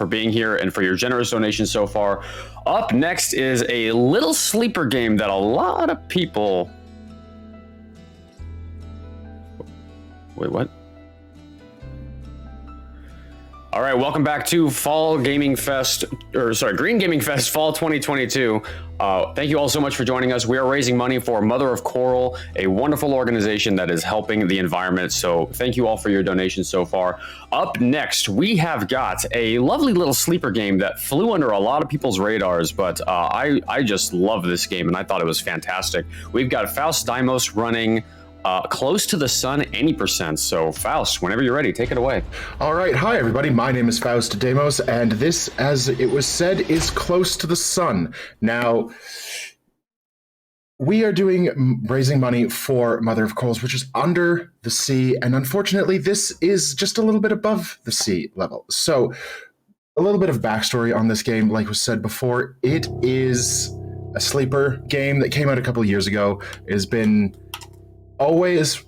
for being here and for your generous donations so far. Up next is a little sleeper game that a lot of people... Wait, what? All right, welcome back to Green Gaming Fest Fall 2022. Thank you all so much for joining us. We are raising money for Mother of Coral, a wonderful organization that is helping the environment. So thank you all for your donations so far. Up next, we have got a lovely little sleeper game that flew under a lot of people's radars, but I just love this game and I thought it was fantastic. We've got faustdaimos running Close to the Sun any percent. So Faust, whenever you're ready, take it away. All right. Hi, everybody. My name is faustdaimos, and this, as it was said, is Close to the Sun. Now, we are raising money for Mother of Corals, which is under the sea, and unfortunately, this is just a little bit above the sea level. So, a little bit of backstory on this game. Like was said before, it is a sleeper game that came out a couple of years ago. It has been always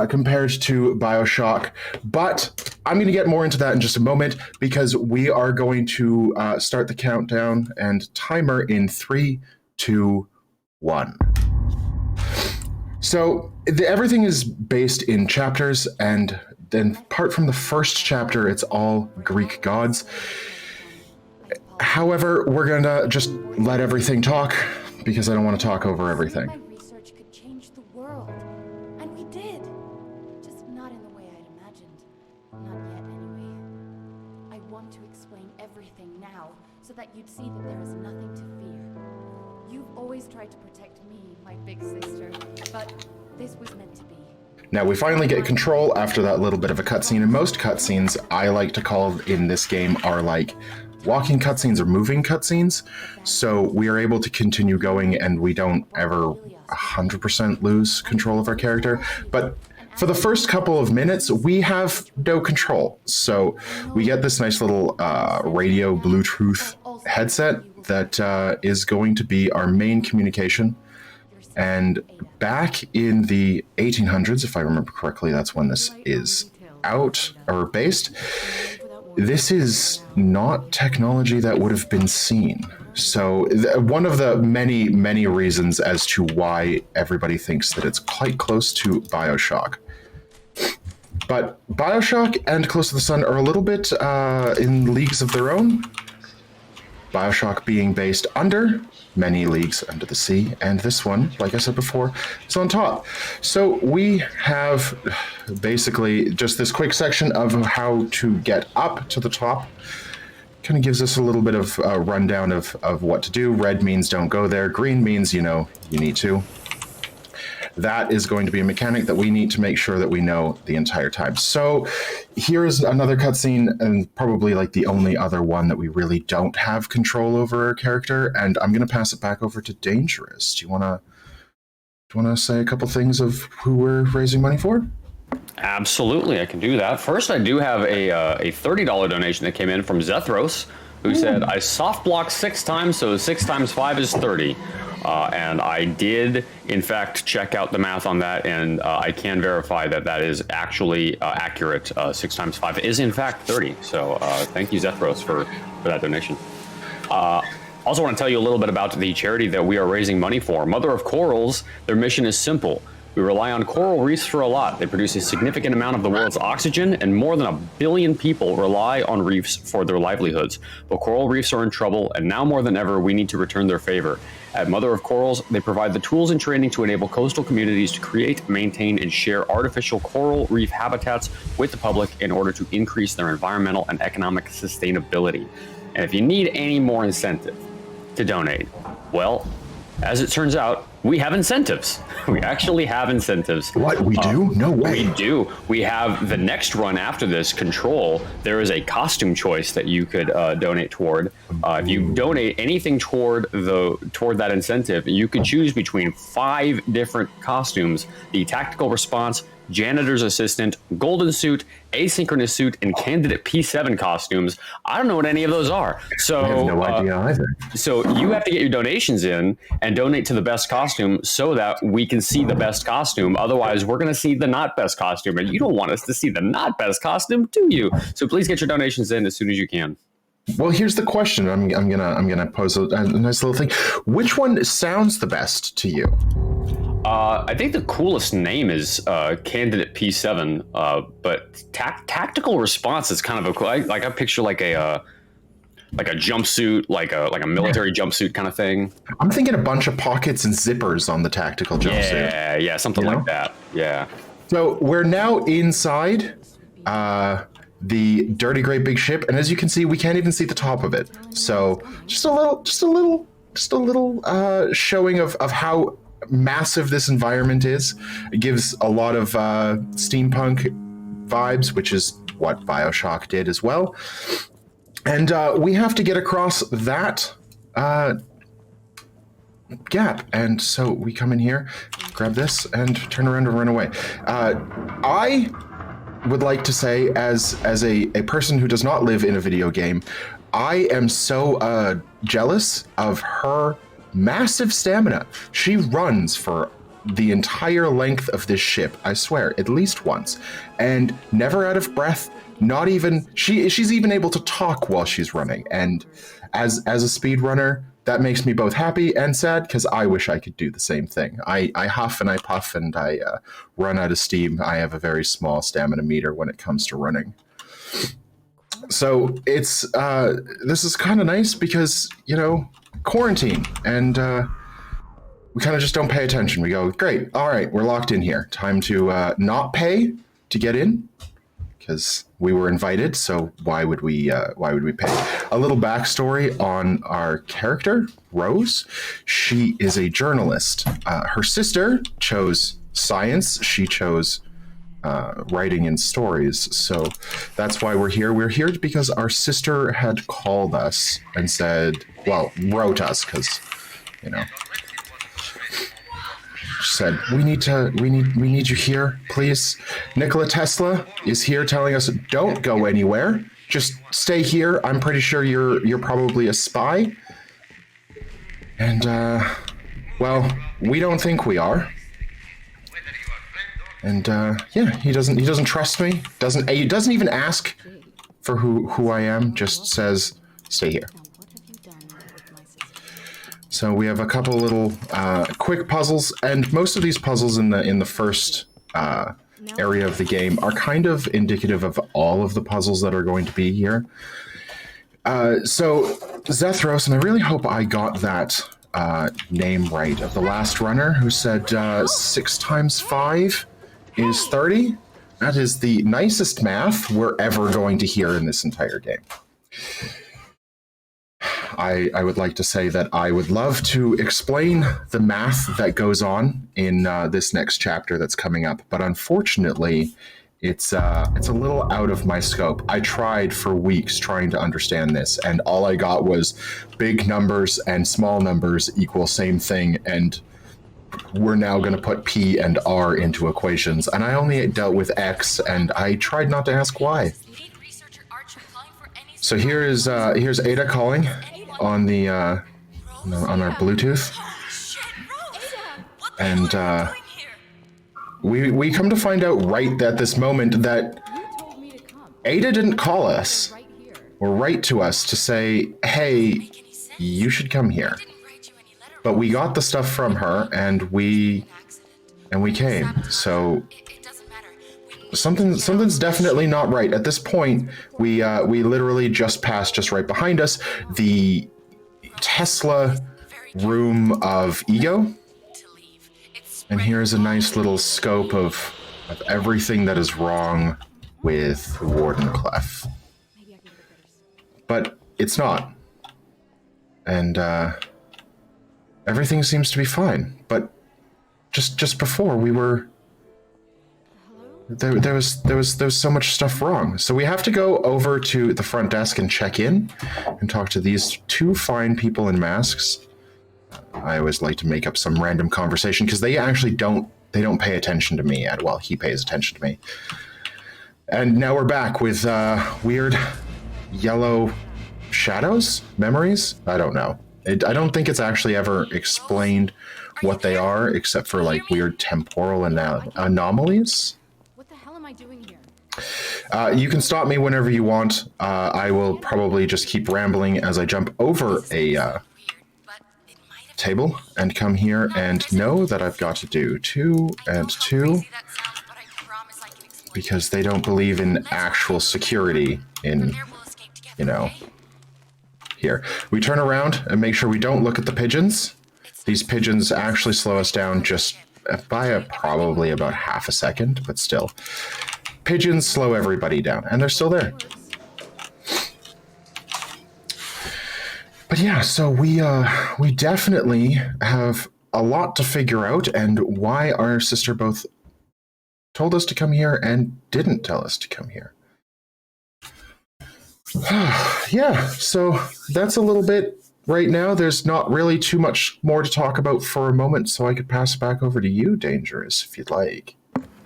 compared to BioShock, but I'm going to get more into that in just a moment because we are going to start the countdown and timer in 3, 2, 1. So everything is based in chapters, and then apart from the first chapter, it's all Greek gods. However, we're going to just let everything talk because I don't want to talk over everything. That you'd see that there is nothing to fear. You've always tried to protect me, my big sister, but this was meant to be. Now we finally get control after that little bit of a cutscene, and most cutscenes I like to call in this game are like walking cutscenes or moving cutscenes, so we are able to continue going and we don't ever 100% lose control of our character, but for the first couple of minutes, we have no control. So we get this nice little radio Bluetooth headset that is going to be our main communication. And back in the 1800s, if I remember correctly, that's when this is out or based. This is not technology that would have been seen. So one of the many, many reasons as to why everybody thinks that it's quite close to BioShock. But BioShock and Close to the Sun are a little bit in leagues of their own. BioShock being based under many leagues under the sea, and this one, like I said before, is on top. So we have basically just this quick section of how to get up to the top. Kind of gives us a little bit of a rundown of what to do. Red means don't go there. Green means, you know, you need to. That is going to be a mechanic that we need to make sure that we know the entire time. So here is another cutscene, and probably like the only other one that we really don't have control over our character. And I'm going to pass it back over to Dangerous. Do you want to say a couple things of who we're raising money for? Absolutely, I can do that. First, I do have a $30 donation that came in from Zethros, who said, I soft blocked 6 times, so 6 times 5 is 30. And I did, in fact, check out the math on that, and I can verify that that is actually accurate. 6 times 5 is, in fact, 30. So thank you, Zethros, for that donation. Also want to tell you a little bit about the charity that we are raising money for. Mother of Corals, their mission is simple. We rely on coral reefs for a lot. They produce a significant amount of the world's oxygen, and more than 1 billion people rely on reefs for their livelihoods. But coral reefs are in trouble, and now more than ever, we need to return their favor. At Mother of Corals, they provide the tools and training to enable coastal communities to create, maintain, and share artificial coral reef habitats with the public in order to increase their environmental and economic sustainability. And if you need any more incentive to donate, well, as it turns out, we have incentives. We actually have incentives. What, we do? No way. We do. We have the next run after this, Control. There is a costume choice that you could donate toward. If you donate anything toward that incentive, you could choose between 5 different costumes: the Tactical Response, Janitor's Assistant, Golden Suit, Asynchronous Suit, and Candidate P7 costumes. I don't know what any of those are. So I have no idea either. So you have to get your donations in and donate to the best costume so that we can see the best costume. Otherwise, we're going to see the not best costume, and you don't want us to see the not best costume, do you? So please get your donations in as soon as you can. Well, here's the question. I'm gonna pose a nice little thing. Which one sounds the best to you? I think the coolest name is Candidate P7, but tactical response is kind of a cool. I picture like a jumpsuit, like a military jumpsuit kind of thing. I'm thinking a bunch of pockets and zippers on the tactical jumpsuit. Yeah, something like that. Yeah. So we're now inside the dirty gray big ship, and as you can see, we can't even see the top of it. So just a little showing of how massive this environment is. It gives a lot of steampunk vibes, which is what BioShock did as well. And we have to get across that gap. And so we come in here, grab this, and turn around and run away. I would like to say, as a person who does not live in a video game, I am so jealous of her massive stamina. She runs for the entire length of this ship, I swear, at least once, and never out of breath. Not even she's even able to talk while she's running. And as a speed runner, that makes me both happy and sad, because I wish I could do the same thing. I huff and I puff and I run out of steam. I have a very small stamina meter when it comes to running. So it's this is kind of nice because, you know, quarantine, and we kind of just don't pay attention. We go, great, all right, we're locked in here. Time to not pay to get in, because we were invited, so why would we pay? A little backstory on our character, Rose. She is a journalist. Her sister chose science. She chose writing and stories. So that's why we're here. We're here because our sister had called us and said, well, wrote us, because, you know, said, we need you here, please. Nikola Tesla is here telling us, don't go anywhere, just stay here. I'm pretty sure you're probably a spy. And well, we don't think we are. And yeah, he doesn't trust me. He doesn't even ask for who I am, just says, stay here. So we have a couple little quick puzzles, and most of these puzzles in the first area of the game are kind of indicative of all of the puzzles that are going to be here. So Zethros, and I really hope I got that name right, of the last runner who said 6 times 5 is 30. That is the nicest math we're ever going to hear in this entire game. I would like to say that I would love to explain the math that goes on in this next chapter that's coming up, but unfortunately, it's a little out of my scope. I tried for weeks trying to understand this, and all I got was big numbers and small numbers equal same thing, and we're now going to put P and R into equations, and I only dealt with X, and I tried not to ask why. So here's Ada calling on the on our Bluetooth, and we come to find out right at this moment that Ada didn't call us or write to us to say, hey, you should come here. But we got the stuff from her, and we came. So something's definitely not right. At this point, we literally just passed, just right behind us, the Tesla room of ego. And here's a nice little scope of everything that is wrong with Warden Clef. But it's not. And everything seems to be fine. But just before, we were... There was so much stuff wrong. So we have to go over to the front desk and check in and talk to these 2 fine people in masks. I always like to make up some random conversation because they actually don't pay attention to me. Well, he pays attention to me. And now we're back with weird yellow shadows, memories. I don't know. I don't think it's actually ever explained what they are, except for like weird temporal anomalies. What the hell am I doing here? You can stop me whenever you want. I will probably just keep rambling as I jump over a table and come here and know that I've got to do 2 and 2 because they don't believe in actual security in, you know, here. We turn around and make sure we don't look at the pigeons. These pigeons actually slow us down just by probably about half a second, but still. Pigeons slow everybody down, and they're still there. But yeah, so we definitely have a lot to figure out, and why our sister both told us to come here and didn't tell us to come here. Yeah, so that's a little bit right now. There's not really too much more to talk about for a moment, so I could pass it back over to you, Dangerous, if you'd like.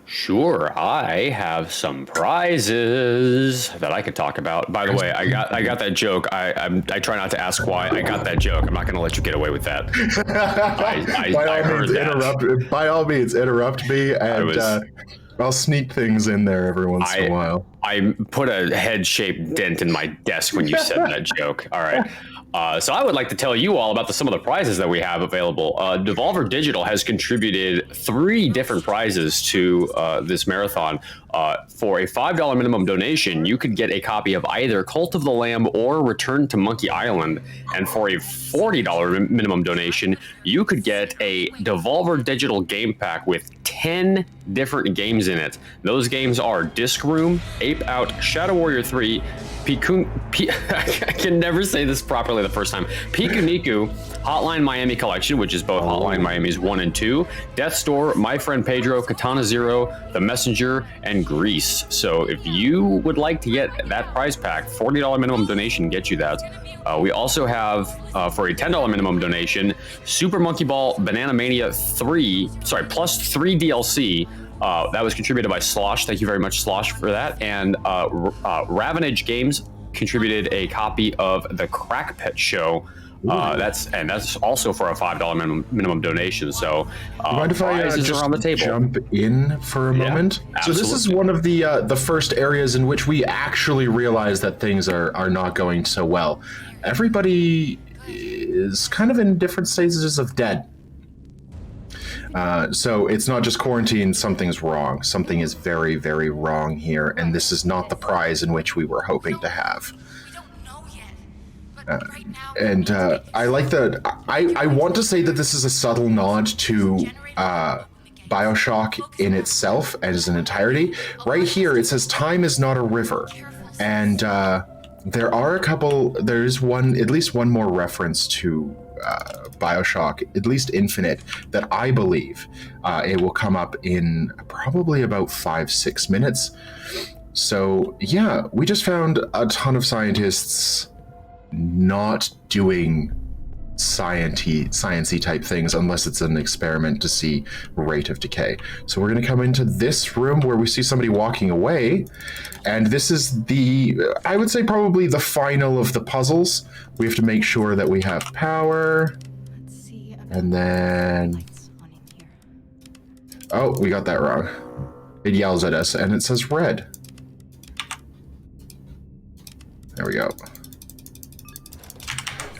Sure, I have some prizes that I could talk about. By the way, I got that joke. I try not to ask why I got that joke. I'm not going to let you get away with that. I heard that. By all means, interrupt me, and I'll sneak things in there every once in a while. I put a head-shaped dent in my desk when you said that joke. All right. So I would like to tell you all about some of the prizes that we have available. Devolver Digital has contributed 3 different prizes to this marathon. For a $5 minimum donation, you could get a copy of either Cult of the Lamb or Return to Monkey Island. And for a $40 minimum donation, you could get a Devolver Digital game pack with 10 different games in it. Those games are Disc Room, Ape Out, Shadow Warrior 3, I can never say this properly the first time. Pikuniku, Hotline Miami Collection, which is both Hotline Miami's 1 and 2, Death's Door, My Friend Pedro, Katana Zero, The Messenger, and Grease. So if you would like to get that prize pack, $40 minimum donation gets you that. We also have, for a $10 minimum donation, Super Monkey Ball Banana Mania 3, plus 3 DLC. That was contributed by Slosh. Thank you very much, Slosh, for that. And Ravenage Games contributed a copy of the Crack Pet Show. That's also for a $5 minimum donation. So mind if I just are on the table. Jump in for a moment? Absolutely. So this is one of the first areas in which we actually realize that things are not going so well. Everybody is kind of in different stages of dead. So it's not just quarantine, something's wrong. Something is very, very wrong here, and this is not the prize in which we were hoping to have. I like the... I want to say that this is a subtle nod to Bioshock in itself as an entirety. Right here, it says, "Time is not a river." And there are at least one more reference to Bioshock, at least Infinite, that I believe it will come up in probably about 5-6 minutes. So yeah, we just found a ton of scientists not doing sciencey type things unless it's an experiment to see rate of decay. So we're going to come into this room where we see somebody walking away, and this is I would say probably the final of the puzzles. We have to make sure that we have power, and then we got that wrong. It yells at us and it says red. There we go.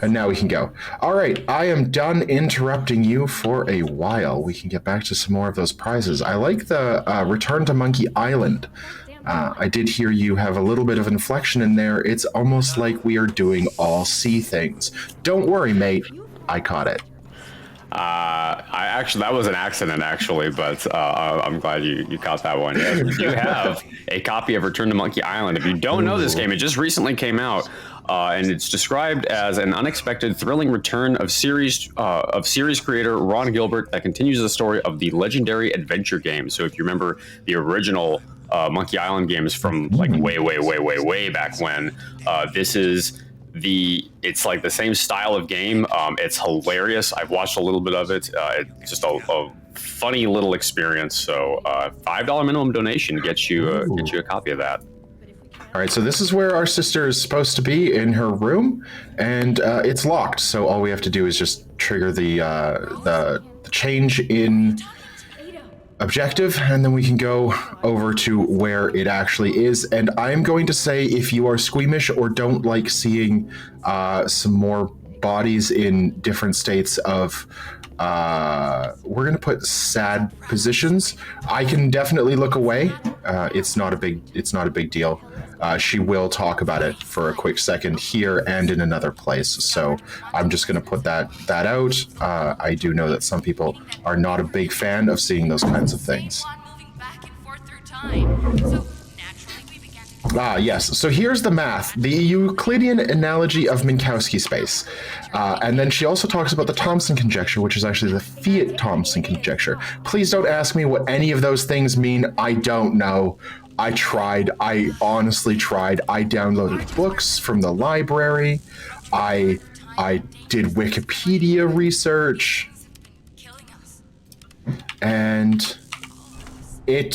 And now we can go. All right, I am done interrupting you for a while. We can get back to some more of those prizes. I like the Return to Monkey Island. I did hear you have a little bit of inflection in there. It's almost like we are doing all C things. Don't worry, mate. I caught it. That was an accident, actually, but I'm glad you caught that one. Yeah, you do have a copy of Return to Monkey Island. If you don't know this game, it just recently came out, and it's described as an unexpected, thrilling return of series creator Ron Gilbert that continues the story of the legendary adventure game. So if you remember the original Monkey Island games from like way back when, this is it's like the same style of game. It's hilarious. I've watched a little bit of it. It's just a funny little experience. So $5 minimum donation gets you a copy of that. All right, so this is where our sister is supposed to be in her room, and it's locked. So all we have to do is just trigger the change in objective, and then we can go over to where it actually is. And I'm going to say, if you are squeamish or don't like seeing some more bodies in different states of we're going to put sad positions. I can definitely look away. It's not a big deal. She will talk about it for a quick second here and in another place. So I'm just going to put that out. I do know that some people are not a big fan of seeing those kinds of things. Yes. So here's the math, the Euclidean analogy of Minkowski space. And then she also talks about the Thomson conjecture, which is actually the Fiat-Thomson conjecture. Please don't ask me what any of those things mean. I don't know. I tried. I honestly tried. I downloaded books from the library. I did Wikipedia research. And it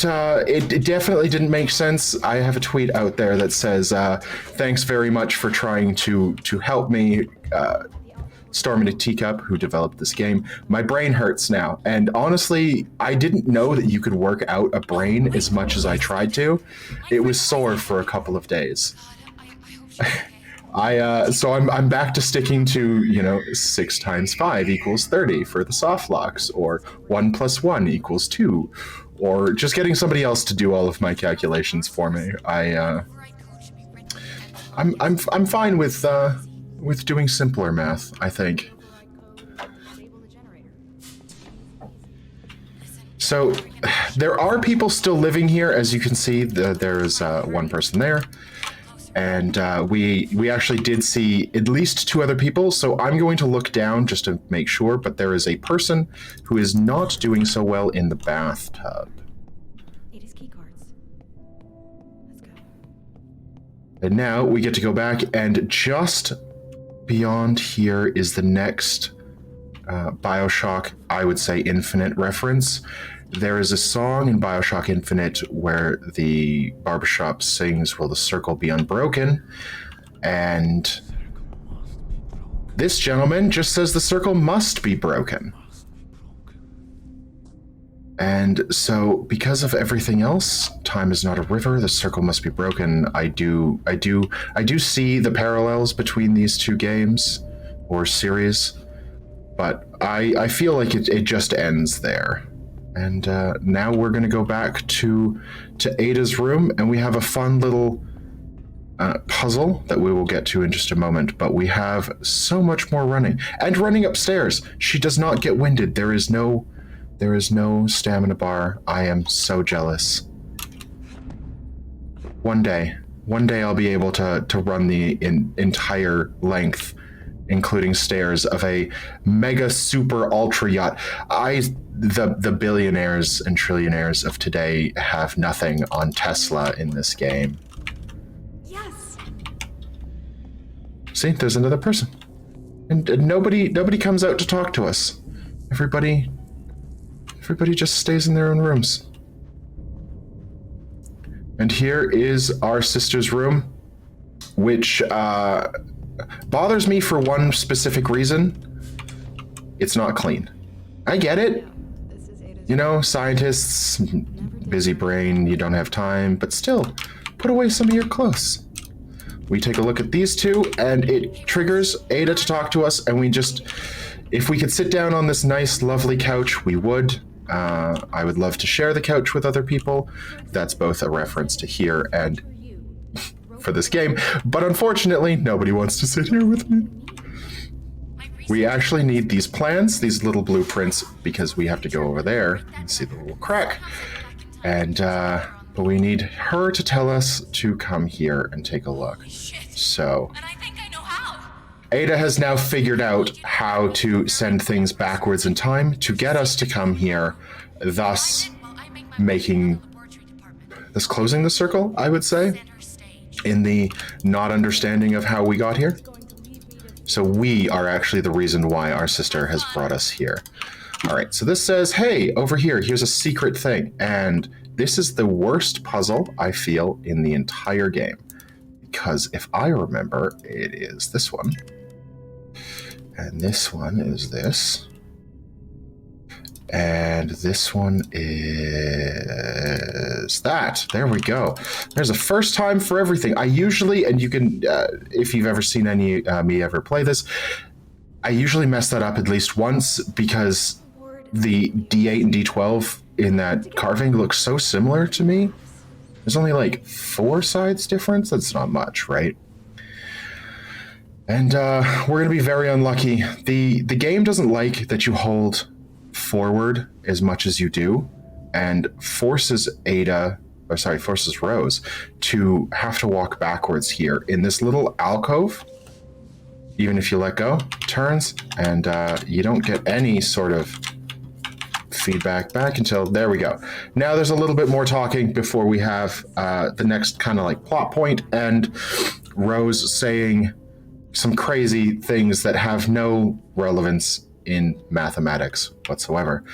definitely didn't make sense. I have a tweet out there that says, thanks very much for trying to help me, Storm in a Teacup, who developed this game. My brain hurts now. And honestly, I didn't know that you could work out a brain as much as I tried to. It was sore for a couple of days. So I'm back to sticking to, 6 times 5 equals 30 for the soft locks, or 1 + 1 = 2, or just getting somebody else to do all of my calculations for me. I'm fine with doing simpler math, I think. So there are people still living here, as you can see. There is one person there. And we actually did see at least 2 other people, so I'm going to look down just to make sure, but there is a person who is not doing so well in the bathtub. Ada's key cards. Let's go. And now we get to go back, and just beyond here is the next BioShock, I would say, Infinite reference. There is a song in BioShock Infinite where the barbershop sings, "Will the circle be unbroken?" And this gentleman just says the circle must be broken. And so, because of everything else, time is not a river, the circle must be broken. I do see the parallels between these 2 games or series, but I feel like it just ends there. And now we're going to go back to Ada's room, and we have a fun little puzzle that we will get to in just a moment. But we have so much more running. And running upstairs. She does not get winded. There is no stamina bar. I am so jealous. One day I'll be able to run the entire length, including stairs, of a mega super ultra yacht. The billionaires and trillionaires of today have nothing on Tesla in this game. Yes. See, there's another person, and nobody comes out to talk to us. Everybody just stays in their own rooms. And here is our sister's room, which bothers me for one specific reason. It's not clean. I get it. Scientists, busy brain, you don't have time, but still, put away some of your clothes. We take a look at these 2, and it triggers Ada to talk to us, and if we could sit down on this nice, lovely couch, we would. I would love to share the couch with other people. That's both a reference to here and for this game, but unfortunately, nobody wants to sit here with me. We actually need these plans, these little blueprints, because we have to go over there and see the little crack. And, but we need her to tell us to come here and take a look. So, Ada has now figured out how to send things backwards in time to get us to come here, thus closing the circle, I would say, in the not understanding of how we got here. So we are actually the reason why our sister has brought us here. All right, so this says, hey, over here, here's a secret thing. And this is the worst puzzle, I feel, in the entire game. Because if I remember, it is this one. And this one is this. And this one is that. There we go. There's a first time for everything. I usually, and you can, if you've ever seen any me ever play this, I usually mess that up at least once because the D8 and D12 in that carving looks so similar to me. There's only like 4 sides difference. That's not much, right? And we're going to be very unlucky. The game doesn't like that you hold forward as much as you do, and forces Rose to have to walk backwards here in this little alcove. Even if you let go, turns, and you don't get any sort of feedback back until there we go. Now there's a little bit more talking before we have the next kind of like plot point, and Rose saying some crazy things that have no relevance in mathematics whatsoever.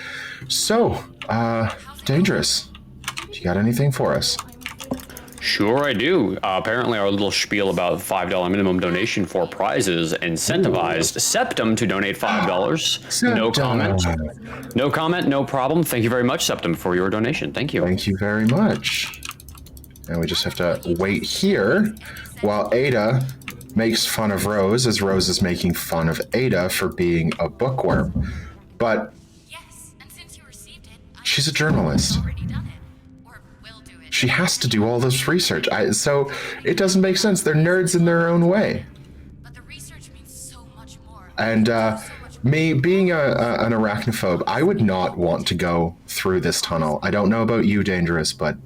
So, Dangerous, do you got anything for us? Sure I do. Apparently our little spiel about $5 minimum donation for prizes incentivized Septum to donate $5. No comment. No comment, no problem. Thank you very much, Septum, for your donation. Thank you. Thank you very much. And we just have to wait here while Ada makes fun of Rose, as Rose is making fun of Ada for being a bookworm. But Yes, and since you received it, she's a journalist. already done it. Or will do it. She has to do all this research. So it doesn't make sense. They're nerds in their own way. But the research means so much more. And me being an arachnophobe, I would not want to go through this tunnel. I don't know about you, Dangerous, but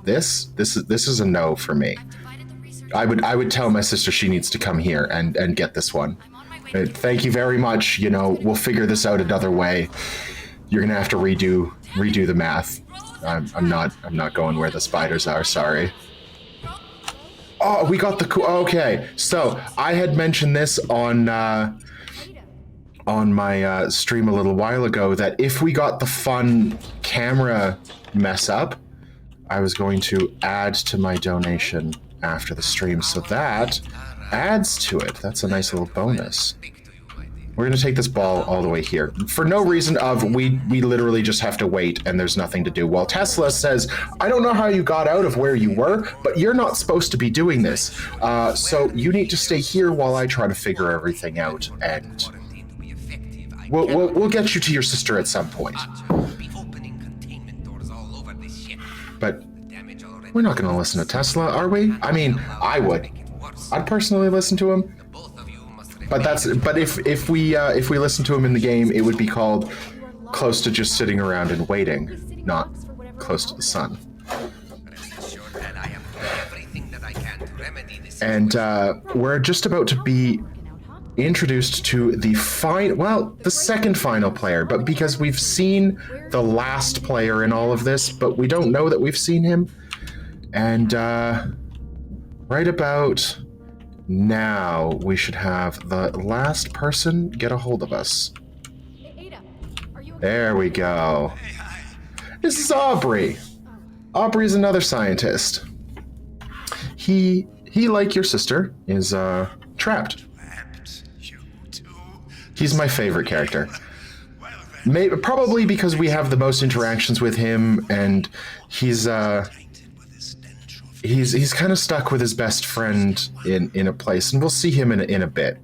this is a no for me. I've divided the research. I would tell my sister she needs to come here and get this one. I'm on my way. Thank you very much. You know, we'll figure this out another way. You're gonna have to redo the math. I'm not going where the spiders are. Sorry. Oh, we got the okay. So I had mentioned this on my stream a little while ago that if we got the fun camera mess up, I was going to add to my donation after the stream. So that adds to it. That's a nice little bonus. We're going to take this ball all the way here. For no reason of, we literally just have to wait and there's nothing to do. Well, Tesla says, I don't know how you got out of where you were, but you're not supposed to be doing this. So you need to stay here while I try to figure everything out, and we'll get you to your sister at some point. But we're not going to listen to Tesla, are we? I mean, I would. I'd personally listen to him. But if we listen to him in the game, it would be called close to just sitting around and waiting, not close to the sun. And we're just about to be introduced to the second final player, but because we've seen the last player in all of this, but we don't know that we've seen him. And right about now, we should have the last person get a hold of us. Ada, are you There we go. This is Aubrey. Aubrey's another scientist. He like your sister, is trapped. He's my favorite character. Probably because we have the most interactions with him, and he's kind of stuck with his best friend in a place, and we'll see him in a bit.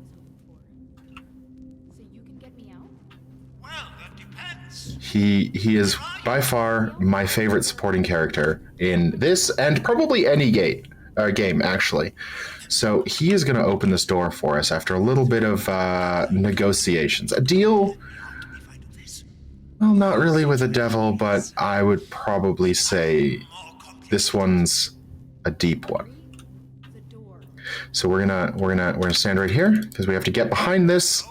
so you can get me out? Well, that depends. He is by far my favorite supporting character in this, and probably any game, actually. So he is going to open this door for us after a little bit of negotiations. A deal, well, not really with the devil, but I would probably say this one's a deep one. The door. So we're gonna stand right here because we have to get behind this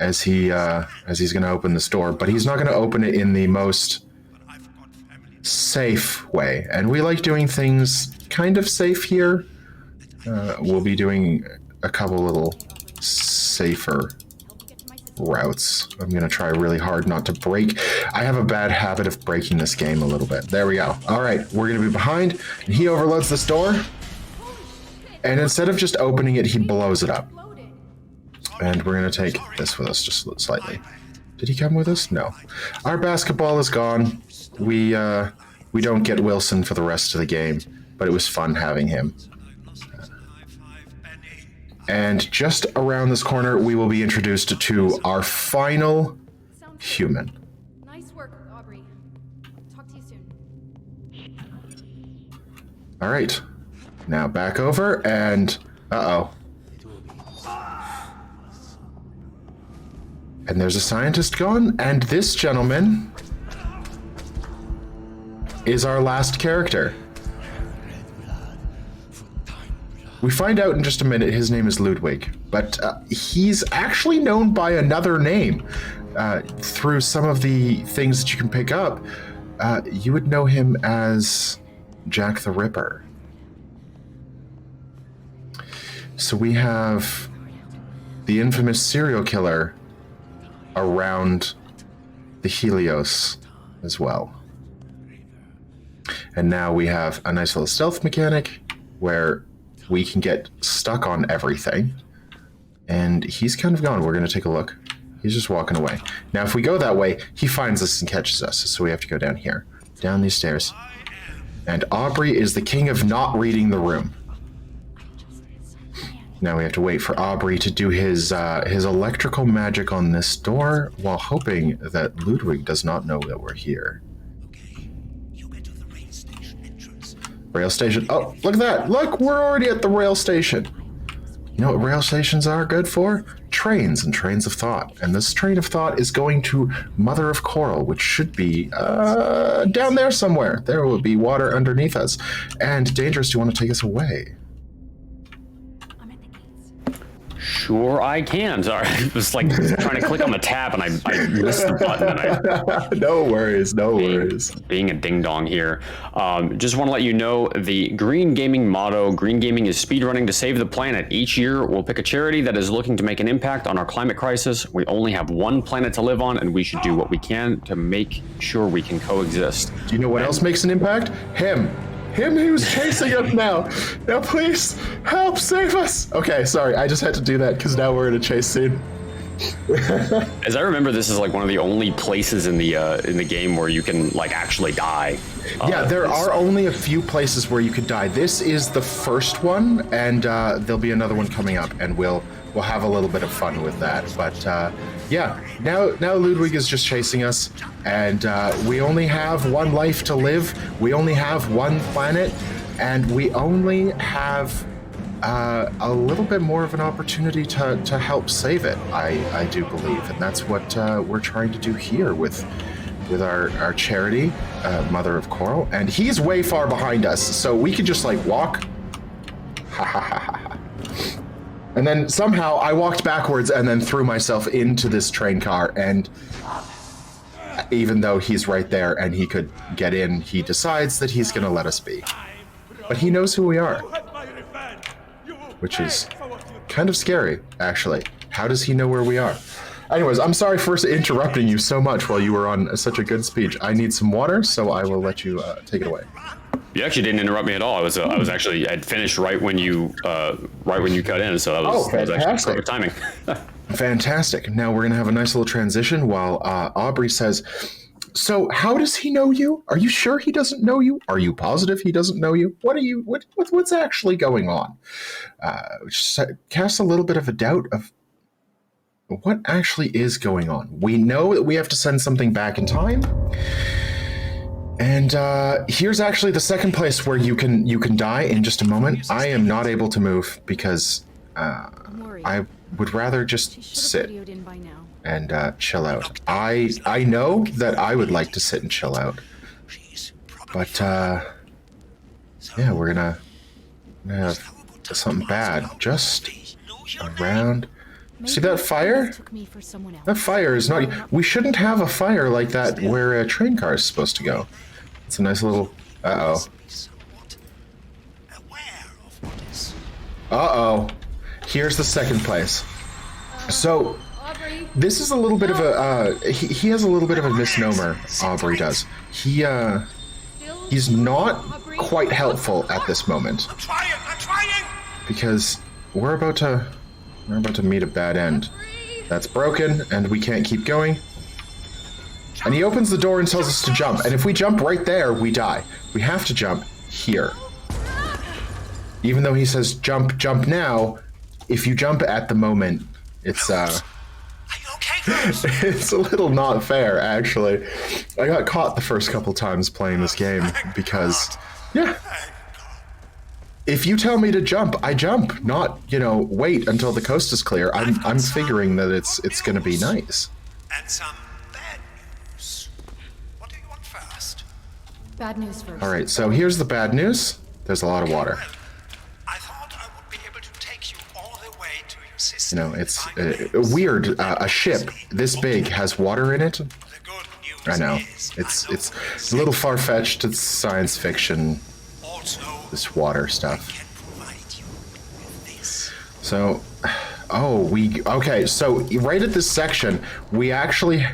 as he's gonna open this door, but he's not gonna open it in the most safe way, and we like doing things kind of safe here. We'll be doing a couple little safer routes. I'm gonna try really hard not to break. I have a bad habit of breaking this game a little bit. There we go. All right, we're gonna be behind, and he overloads this door, and instead of just opening it, he blows it up. And we're gonna take this with us just slightly. Did he come with us? No. Our basketball is gone. We don't get Wilson for the rest of the game, but it was fun having him. And just around this corner, we will be introduced to our final human. Nice work, Aubrey. Talk to you soon. All right. Now back over and... Uh-oh. And there's a scientist gone, and this gentleman is our last character. We find out in just a minute his name is Ludwig, but he's actually known by another name. Through some of the things that you can pick up, you would know him as Jack the Ripper. So we have the infamous serial killer around the Helios as well. And now we have a nice little stealth mechanic where we can get stuck on everything. And he's kind of gone. We're going to take a look. He's just walking away. Now, if we go that way, he finds us and catches us. So we have to go down here, down these stairs. And Aubrey is the king of not reading the room. Now we have to wait for Aubrey to do his electrical magic on this door while hoping that Ludwig does not know that we're here. Okay, you get to the rail station entrance. Rail station. Oh, look at that. Look, we're already at the rail station. You know what rail stations are good for? Trains and trains of thought. And this train of thought is going to Mother of Coral, which should be down there somewhere. There will be water underneath us. And Dangerous, do you want to take us away? Sure, I can. Sorry, I was like trying to click on the tab and I missed the button. And No worries, no worries. Being a ding dong here. Just want to let you know the Green Gaming motto: Green Gaming is speedrunning to save the planet. Each year, we'll pick a charity that is looking to make an impact on our climate crisis. We only have one planet to live on, and we should do what we can to make sure we can coexist. Do you know what else makes an impact? Him who's chasing us now. Now please, help, save us. Okay, sorry, I just had to do that because now we're in a chase scene. As I remember, this is like one of the only places in the game where you can like actually die. Yeah, there are only a few places where you could die. This is the first one, and there'll be another one coming up, and we'll have a little bit of fun with that. But yeah, now Ludwig is just chasing us, and we only have one life to live. We only have one planet, and we only have a little bit more of an opportunity to help save it. I do believe, and that's what we're trying to do here with our charity, Mother of Coral. And he's way far behind us, so we could just like walk. Ha ha ha ha. And then somehow I walked backwards and then threw myself into this train car, and even though he's right there and he could get in, he decides that he's going to let us be. But he knows who we are, which is kind of scary, actually. How does he know where we are? Anyways, I'm sorry for interrupting you so much while you were on such a good speech. I need some water, so I will let you take it away. You actually didn't interrupt me at all. I was actually I'd finished right when you cut in, so that was actually perfect timing. Fantastic. Now we're gonna have a nice little transition while Aubrey says, "So how does he know you? Are you sure he doesn't know you? Are you positive he doesn't know you? What's actually going on?" Which casts a little bit of a doubt of what actually is going on. We know that we have to send something back in time. And here's actually the second place where you can die in just a moment. I am not able to move because I would rather just sit and chill out. I know that I would like to sit and chill out, but yeah, we're gonna have something bad just around. See that fire? That fire is not... We shouldn't have a fire like that where a train car is supposed to go. It's a nice little... Uh-oh. Uh-oh. Here's the second place. So, this is a little bit of a... he has a little bit of a misnomer, Aubrey does. He's not quite helpful at this moment. I'm trying! Because we're about to meet a bad end. That's broken, and we can't keep going. And he opens the door and tells us to jump. And if we jump right there, we die. We have to jump here. Even though he says jump, jump now, if you jump at the moment, it's Are you okay, Rose? it's a little not fair, actually. I got caught the first couple times playing this game because, yeah. If you tell me to jump, I jump, not, you know, wait until the coast is clear. I'm figuring that it's going to be nice. And some bad news. What do you want first? Bad news first. All right, so here's the bad news. There's a lot of water. Well, I thought I would be able to take you all the way to your sister. You know, it's weird. A ship this big has water in it. The good news I know. is, It's a little far-fetched. It's science fiction, also this water stuff. can provide you with this. So, okay, so right at this section, we actually,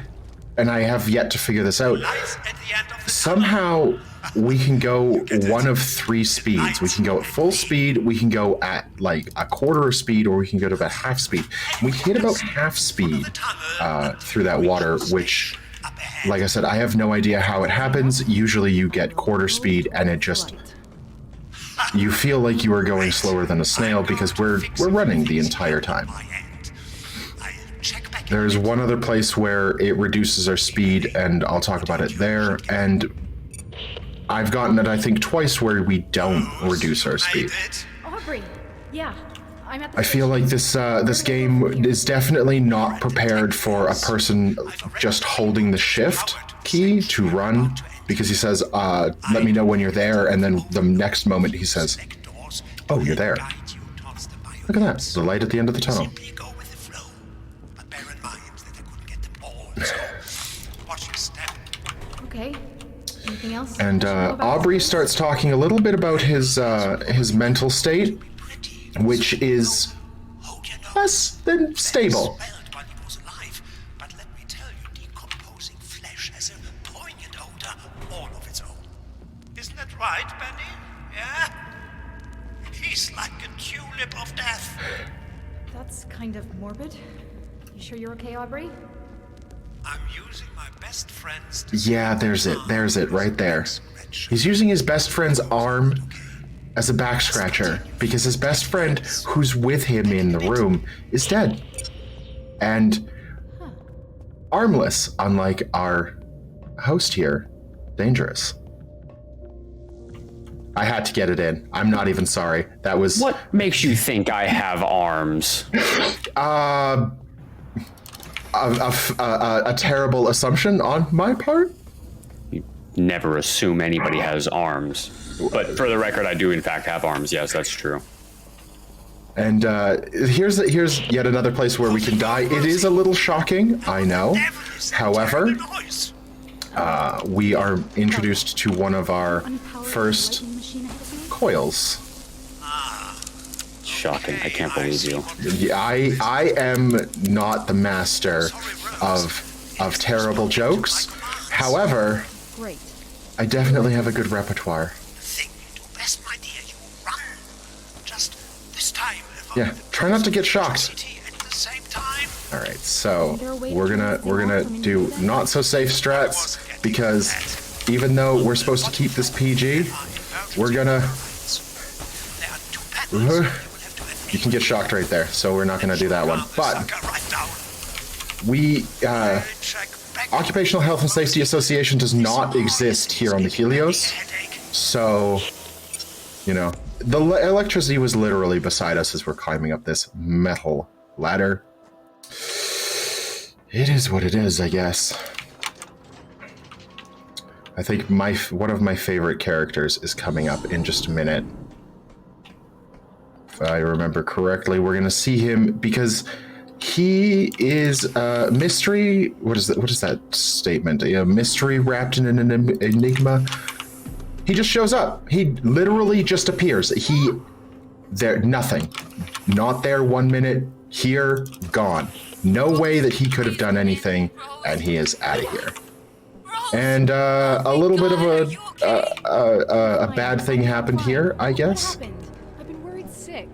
and I have yet to figure this out, Light at the end of the somehow we can go one of three speeds. We can go at full speed, we can go at like a quarter of speed, or we can go to about half speed. We hit about half speed through that water, which, like I said, I have no idea how it happens. Usually you get quarter speed and it just, you feel like you are going slower than a snail because we're running the entire time. my end. I'll check back in. There's one other place where it reduces our speed, and I'll talk about it there. And I've gotten it, I think, twice where we don't reduce our speed. Aubrey! Yeah, I'm at the I feel like this game is definitely not prepared for a person just holding the shift key to run, because he says, let me know when you're there, and then the next moment he says, oh, you're there. Look at that, the light at the end of the tunnel. Simply go with the flow. But bear in mind that I couldn't get them all. So watch your step. Okay. Anything else? And I should know about? Aubrey starts talking a little bit about his mental state, Pretty. which is Hold your nose. less than stable. Smelled while he was alive, but let me tell you, decomposing flesh has a poignant odor all of its own. Isn't that right, Benny? Yeah? He's like a tulip of death. That's kind of morbid. You sure you're okay, Aubrey? I'm using my best friend's Yeah, there's it right there. He's using his best friend's arm as a back scratcher because his best friend, who's with him in the room, is dead. And armless, unlike our host here. Dangerous. I had to get it in. I'm not even sorry. That was... What makes you think I have arms? a terrible assumption on my part. You never assume anybody has arms. But for the record, I do in fact have arms. Yes, that's true. And here's yet another place where we can die. It is a little shocking, I know. However, noise. we are introduced to one of our Unpowered first lighting machine ahead of me? coils. Shocking. I can't believe you. Yeah, I am not the master of terrible jokes. However, Great. I definitely have a good repertoire. The thing you do best, my dear, you run. Just this time. Yeah, try not to get shocked. At the same time. All right, so we're gonna do not so safe strats because even though we're supposed to keep this PG, we're gonna. There are two patterns. You can get shocked right there, so we're not gonna do that one. But Right down. we Check back. Occupational Health and Safety Association does not exist here on the Helios, Headache. so you know the electricity was literally beside us as we're climbing up this metal ladder. It is what it is, I guess. I think one of my favorite characters is coming up in just a minute. If I remember correctly, we're gonna see him because he is a mystery. What is that? What is that statement? A mystery wrapped in an enigma. He just shows up. He literally just appears. Nothing. Not there 1 minute. Here, gone. No way that he could have done anything, and he is out of here. And a little bit of a bad thing happened here, I guess. What happened? I've been worried sick.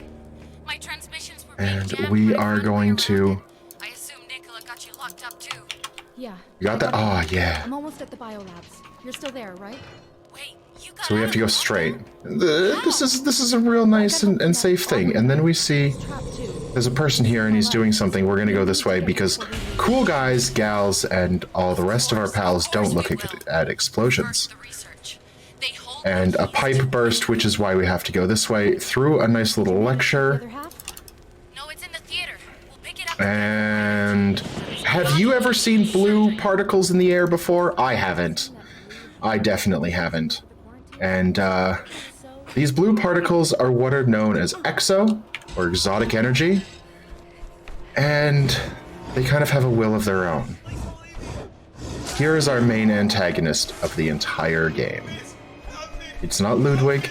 My transmissions were being And jammed we right are on the going way to. around. I assume Nicola got you locked up too. Yeah. You got that? Oh, yeah. I'm almost at the biolabs. You're still there, right? Wait, you got So we have to go out of the straight. This is a real nice and safe thing. And then we see there's a person here and he's doing something. We're going to go this way because cool guys, gals, and all the rest of our pals don't look at explosions. the research. They hold And a pipe burst, which is why we have to go this way, through a nice little The lecture. other half? No, it's in the theater. We'll pick it up. And have you ever seen blue particles in the air before? I haven't. I definitely haven't. And these blue particles are what are known as exo, or exotic energy. And they kind of have a will of their own. Here is our main antagonist of the entire game. It's not Ludwig.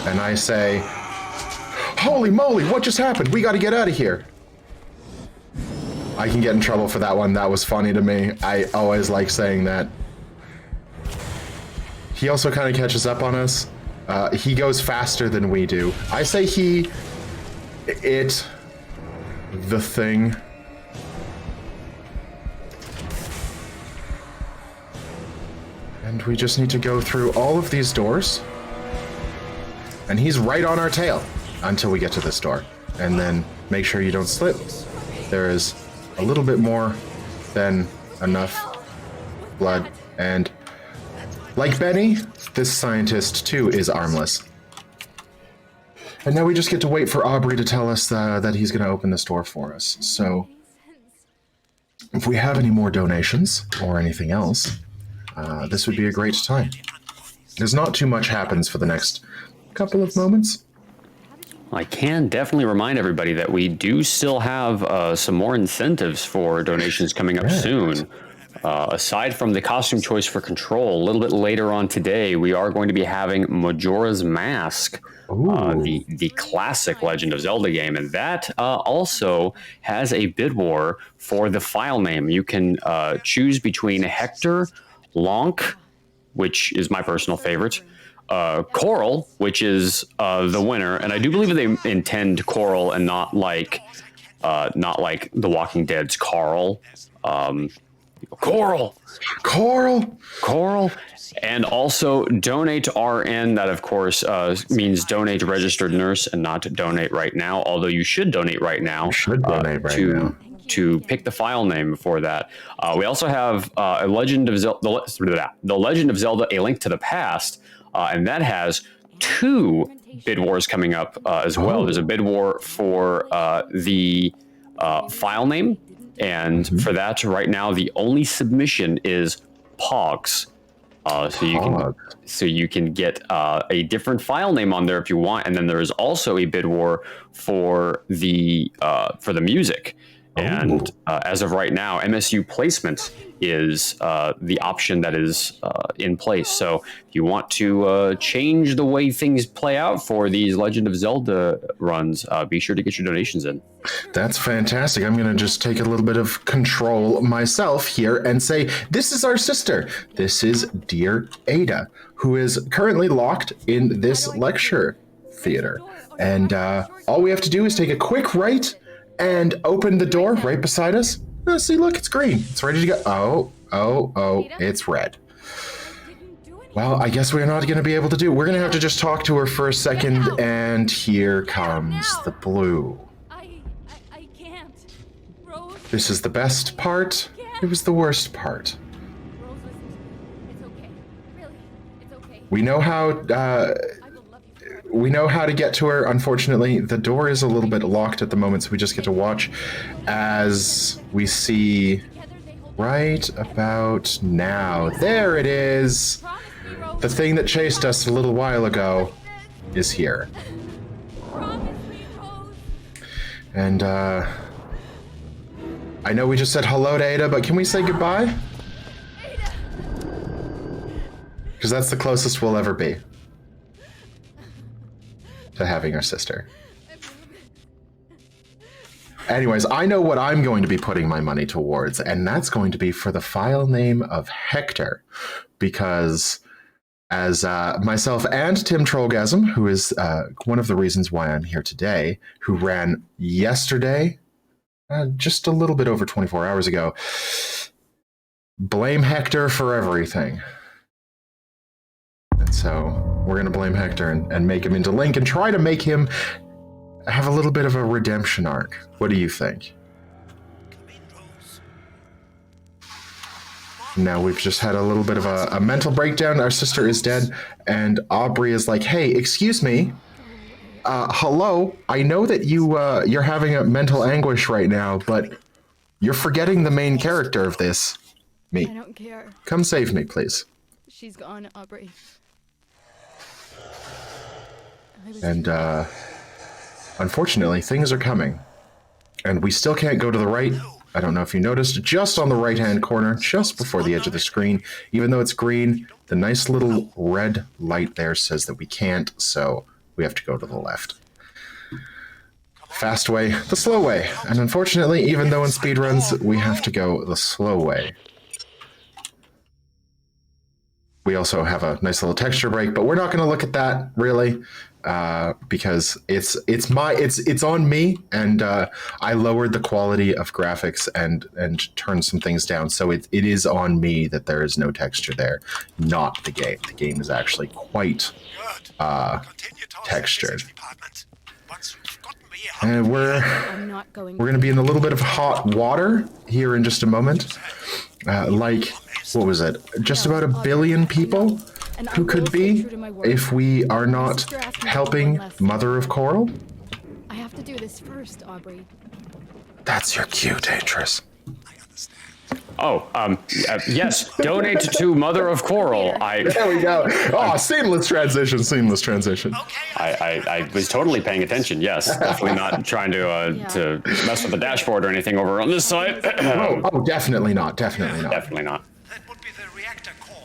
And I say, holy moly, what just happened? We gotta get out of here. I can get in trouble for that one. That was funny to me. I always like saying that. He also kind of catches up on us. He goes faster than we do. I say he... It... The thing... And we just need to go through all of these doors. And he's right on our tail until we get to this door. And then make sure you don't slip. There is a little bit more than enough blood. And like Benny, this scientist too is armless. And now we just get to wait for Aubrey to tell us that he's going to open this door for us. So if we have any more donations or anything else, this would be a great time. There's not too much happens for the next couple of moments. I can definitely remind everybody that we do still have some more incentives for donations coming up soon. Aside from the costume choice for Control, a little bit later on today, we are going to be having Majora's Mask, the classic Legend of Zelda game, and that also has a bid war for the file name. You can choose between Hector, Lonk, which is my personal favorite, Coral, which is the winner, and I do believe that they intend Coral and not like The Walking Dead's Carl. Coral, and also donate RN. That of course means donate registered nurse and not donate right now. Although you should donate right now. To pick the file name for that. We also have a Legend of Zelda, the Legend of Zelda: A Link to the Past, and that has 2 bid wars coming up as well. There's a bid war for the file name, and for that, right now, the only submission is Pogs. So you can get a different file name on there if you want, and then there is also a bid war for the music. And as of right now, MSU placement is the option that is in place. So if you want to change the way things play out for these Legend of Zelda runs, be sure to get your donations in. That's fantastic. I'm going to just take a little bit of control myself here and say, this is our sister. This is dear Ada, who is currently locked in this lecture theater. And all we have to do is take a quick right and open the door right beside us. See, look, it's green. It's ready to go. Oh, it's red. Well, I guess we're not going to be able to do it. We're going to have to just talk to her for a second, and here comes the blue. I can't. Rose, This is the best part. It was the worst part. Rose, listen to me. It's okay. Really, it's okay. We know how I will love you forever. we know how to get to her. Unfortunately, the door is a little bit locked at the moment, so we just get to watch as we see Together they hold right about now. There it is. Promise me, Rose. The thing that chased us a little while ago is here. Promise me, Rose. And I know we just said hello to Ada, but can we say goodbye? Ada. Because that's the closest we'll ever be to having our sister. Anyways, I know what I'm going to be putting my money towards, and that's going to be for the file name of Hector, because as myself and Tim Trollgasm, who is one of the reasons why I'm here today, who ran yesterday, just a little bit over 24 hours ago. Blame Hector for everything. And so we're going to blame Hector and make him into Link and try to make him have a little bit of a redemption arc. What do you think? Now we've just had a little bit of a mental breakdown. Our sister is dead, and Aubrey is like, "Hey, excuse me. Hello. I know that you're having a mental anguish right now, but you're forgetting the main character of this. Me. I don't care. Come save me, please." She's gone, Aubrey. And unfortunately, things are coming, and we still can't go to the right. I don't know if you noticed, just on the right-hand corner, just before the edge of the screen, even though it's green, the nice little red light there says that we can't, so we have to go to the left. Fast way, the slow way. And unfortunately, even though in speedruns, we have to go the slow way. We also have a nice little texture break, but we're not going to look at that, really, because it's on me, and I lowered the quality of graphics and turned some things down, so it is on me that there is no texture there, not the game. The game is actually quite textured. And we're going to be in a little bit of hot water here in just a moment. What was it? Just about 1 billion people who could be if we are not helping Mother of Coral. I have to do this first, Aubrey. That's your cue, Dangerous. Oh, yes, donate to Mother of Coral. There we go. Oh, seamless transition. I was totally paying attention. Yes, definitely not trying to mess with the dashboard or anything over on this side. Definitely not. Definitely not. Definitely not. That would be the reactor core.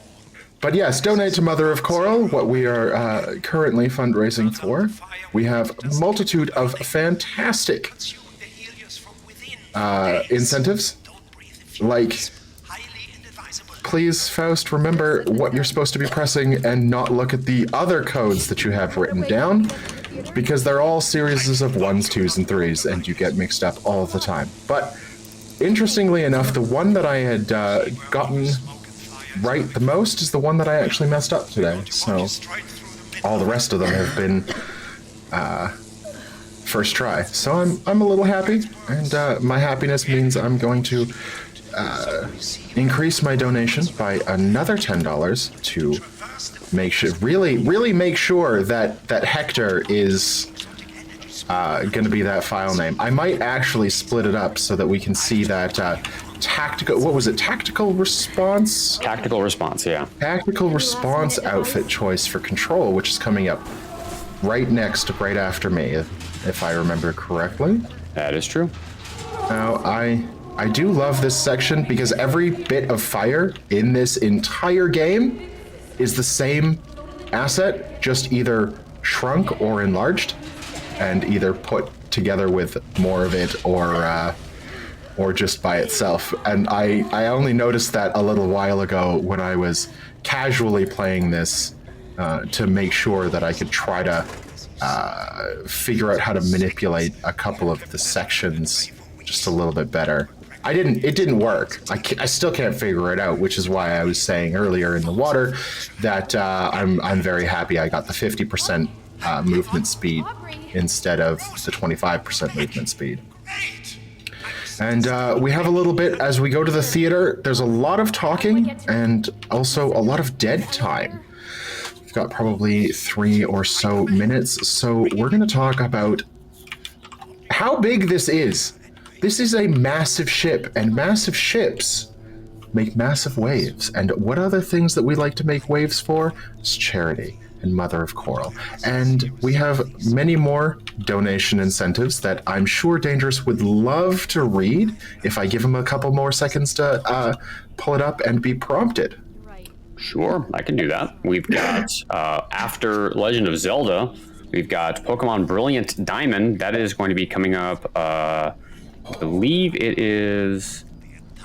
But yes, donate to Mother of Coral, what we are currently fundraising for. We have a multitude of fantastic incentives. Like, please, Faust, remember what you're supposed to be pressing and not look at the other codes that you have written down, because they're all series of 1s, 2s, and 3s, and you get mixed up all the time. But interestingly enough, the one that I had gotten right the most is the one that I actually messed up today. So all the rest of them have been first try. So I'm a little happy, and my happiness means I'm going to increase my donation by another $10 to make sure, really make sure that Hector is going to be that file name. I might actually split it up so that we can see that tactical. What was it? Tactical response. Tactical response. Yeah. Tactical response outfit choice for Control, which is coming up right after me, if I remember correctly. That is true. Now I do love this section because every bit of fire in this entire game is the same asset, just either shrunk or enlarged, and either put together with more of it or just by itself. And I only noticed that a little while ago when I was casually playing this to make sure that I could try to figure out how to manipulate a couple of the sections just a little bit better. It didn't work. I still can't figure it out, which is why I was saying earlier in the water that I'm very happy I got the 50% movement speed instead of the 25% movement speed. And we have a little bit, as we go to the theater, there's a lot of talking and also a lot of dead time. We've got probably 3 or so minutes, so we're going to talk about how big this is. This is a massive ship, and massive ships make massive waves. And what other things that we like to make waves for? It's charity and Mother of Coral. And we have many more donation incentives that I'm sure Dangerous would love to read if I give him a couple more seconds to pull it up and be prompted. Sure, I can do that. We've got, after Legend of Zelda, we've got Pokemon Brilliant Diamond. That is going to be coming up, I believe it is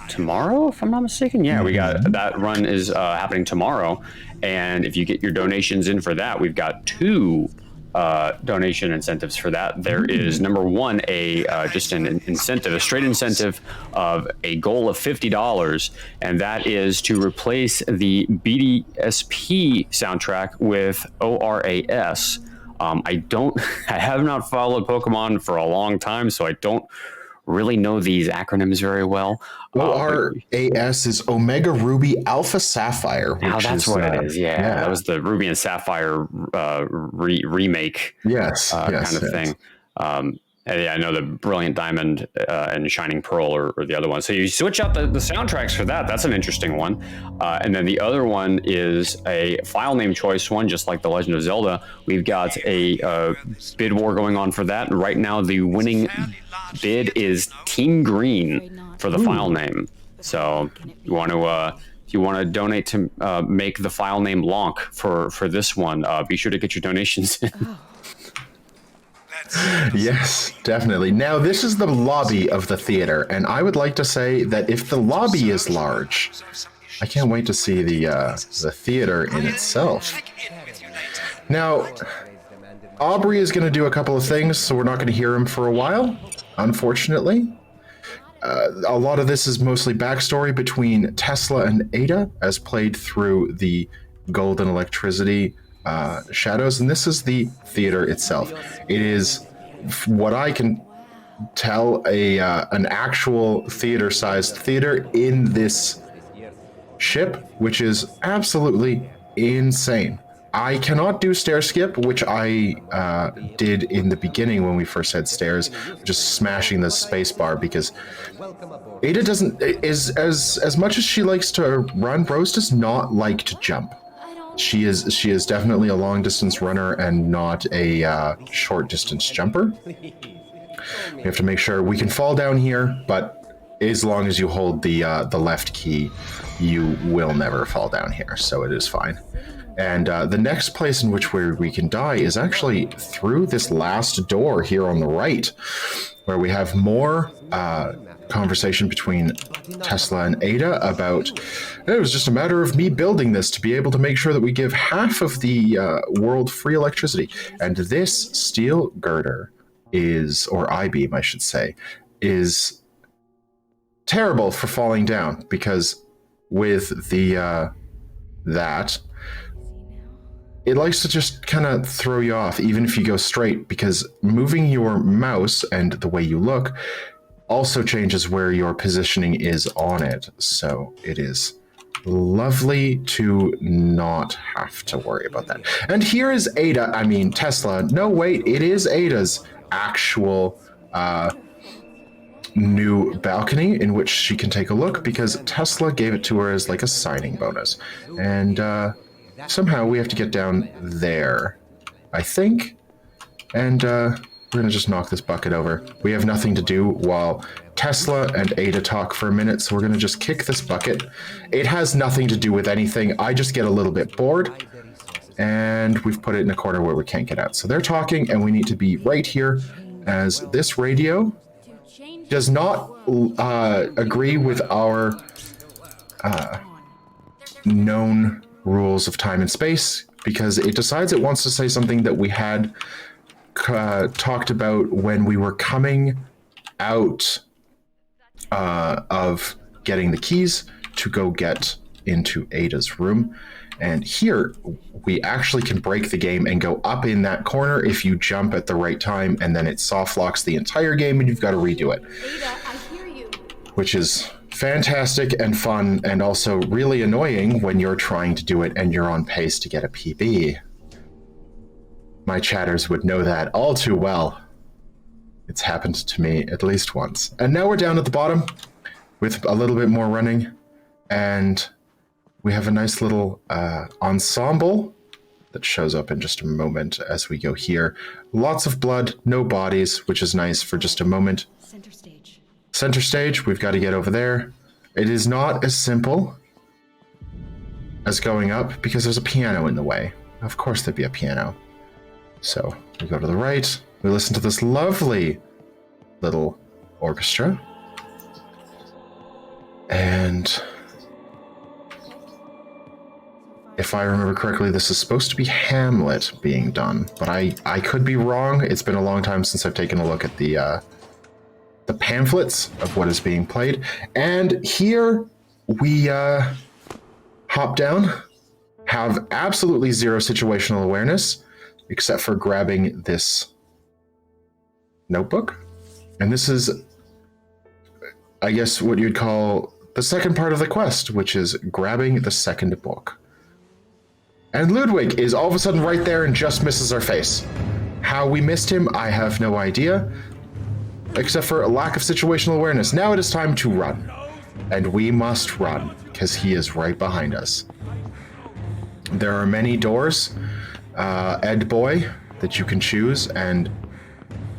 tomorrow, if I'm not mistaken. Yeah, we got that run is happening tomorrow. And if you get your donations in for that, we've got 2 donation incentives for that. There is number one, just an incentive, a straight incentive of a goal of $50, and that is to replace the BDSP soundtrack with ORAS. I have not followed Pokemon for a long time, so I don't really know these acronyms very well. ORAS is Omega Ruby Alpha Sapphire. Now that's what it is. Yeah, that was the Ruby and Sapphire remake. Yes, kind of thing. And yeah, I know the Brilliant Diamond and Shining Pearl are the other one. So you switch out the soundtracks for that. That's an interesting one. And then the other one is a file name choice one, just like The Legend of Zelda. We've got a bid war going on for that. And right now, the winning bid is Team Green for the file name. So you want to... if you want to donate to make the file name Lonk for this one, be sure to get your donations in. Yes, definitely. Now, this is the lobby of the theater, and I would like to say that if the lobby is large, I can't wait to see the theater in itself. Now, Aubrey is going to do a couple of things, so we're not going to hear him for a while, unfortunately. A lot of this is mostly backstory between Tesla and Ada, as played through the Golden Electricity shadows, and this is the theater itself. It is, what I can tell, an actual theater-sized theater in this ship, which is absolutely insane. I cannot do stair skip, which I did in the beginning when we first had stairs, just smashing the space bar, because Ada doesn't, as much as she likes to run, Rose does not like to jump. She is definitely a long distance runner and not a short distance jumper. We have to make sure we can fall down here, but as long as you hold the left key, you will never fall down here, so it is fine. And the next place in which we can die is actually through this last door here on the right, where we have more conversation between Tesla and Ada about, it was just a matter of me building this to be able to make sure that we give half of the world free electricity. And this steel girder is, or I-beam I should say, is terrible for falling down, because with the that, it likes to just kind of throw you off, even if you go straight, because moving your mouse and the way you look also changes where your positioning is on it. So it is lovely to not have to worry about that. And here is Tesla. No, wait, it is Ada's actual new balcony in which she can take a look, because Tesla gave it to her as like a signing bonus. And somehow we have to get down there, I think. And we're going to just knock this bucket over. We have nothing to do while Tesla and Ada talk for a minute, so we're going to just kick this bucket. It has nothing to do with anything. I just get a little bit bored, and we've put it in a corner where we can't get out. So they're talking, and we need to be right here, as this radio does not agree with our known rules of time and space, because it decides it wants to say something that we had talked about when we were coming out of getting the keys to go get into Ada's room. And here we actually can break the game and go up in that corner if you jump at the right time, and then it soft locks the entire game and you've got to redo it. Ada, I hear you. Which is fantastic and fun, and also really annoying when you're trying to do it and you're on pace to get a PB. My chatters would know that all too well. It's happened to me at least once. And now we're down at the bottom with a little bit more running, and we have a nice little ensemble that shows up in just a moment as we go here. Lots of blood, no bodies, which is nice for just a moment. Center stage. Center stage, we've got to get over there. It is not as simple as going up, because there's a piano in the way. Of course there'd be a piano. So we go to the right, we listen to this lovely little orchestra, and If I remember correctly, this is supposed to be Hamlet being done, but I could be wrong. It's been a long time since I've taken a look at the pamphlets of what is being played. And here we hop down, have absolutely zero situational awareness, except for grabbing this notebook. And this is, I guess, what you'd call the second part of the quest, which is grabbing the second book. And Ludwig is all of a sudden right there and just misses our face. How we missed him, I have no idea, except for a lack of situational awareness. Now it is time to run. And we must run, because he is right behind us. There are many doors, Ed Boy, that you can choose, and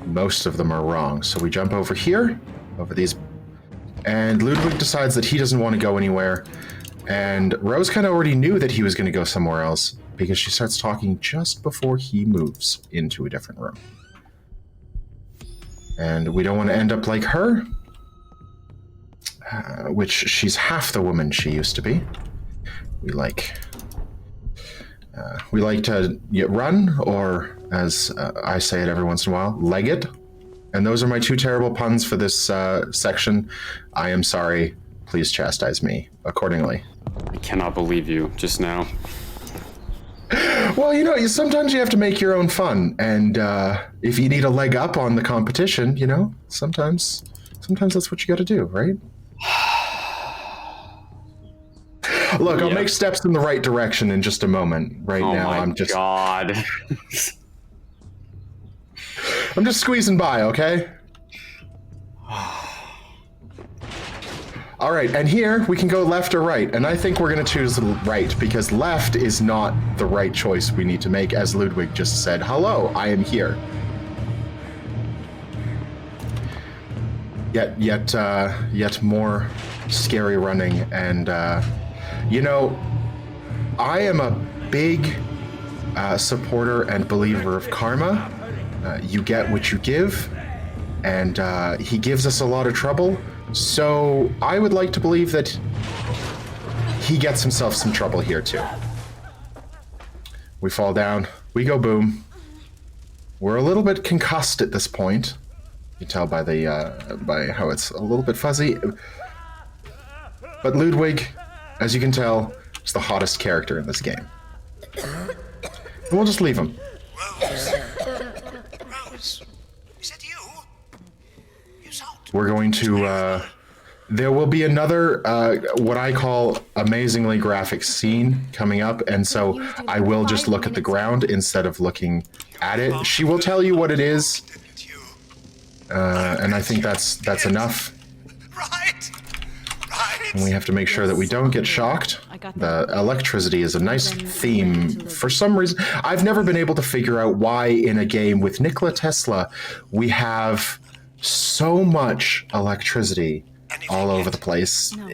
most of them are wrong. So we jump over here, over these, and Ludwig decides that he doesn't want to go anywhere. And Rose kind of already knew that he was going to go somewhere else, because she starts talking just before he moves into a different room. And we don't want to end up like her, which she's half the woman she used to be. We like to run, or as I say it every once in a while, leg it. And those are my two terrible puns for this section. I am sorry. Please chastise me accordingly. I cannot believe you just now. Well, sometimes you have to make your own fun, and if you need a leg up on the competition, sometimes that's what you got to do, right? Look, I'll make steps in the right direction in just a moment. Right now, I'm just. God. I'm just squeezing by, okay? All right, and here we can go left or right, and I think we're going to choose right, because left is not the right choice we need to make, as Ludwig just said. Hello, I am here. Yet more scary running, and I am a big supporter and believer of karma. You get what you give, and he gives us a lot of trouble. So I would like to believe that he gets himself some trouble here too. We fall down, we go boom. We're a little bit concussed at this point. You can tell by the by how it's a little bit fuzzy. But Ludwig, as you can tell, is the hottest character in this game. And we'll just leave him. Rose, is that you? You sound... We're going to, there will be another, what I call amazingly graphic scene coming up, and so I will just look at the ground instead of looking at it. She will tell you what it is, and I think that's enough. Right. And we have to make sure that we don't get shocked. The electricity is a nice theme. For some reason, I've never been able to figure out why in a game with Nikola Tesla, we have so much electricity all over the place. No.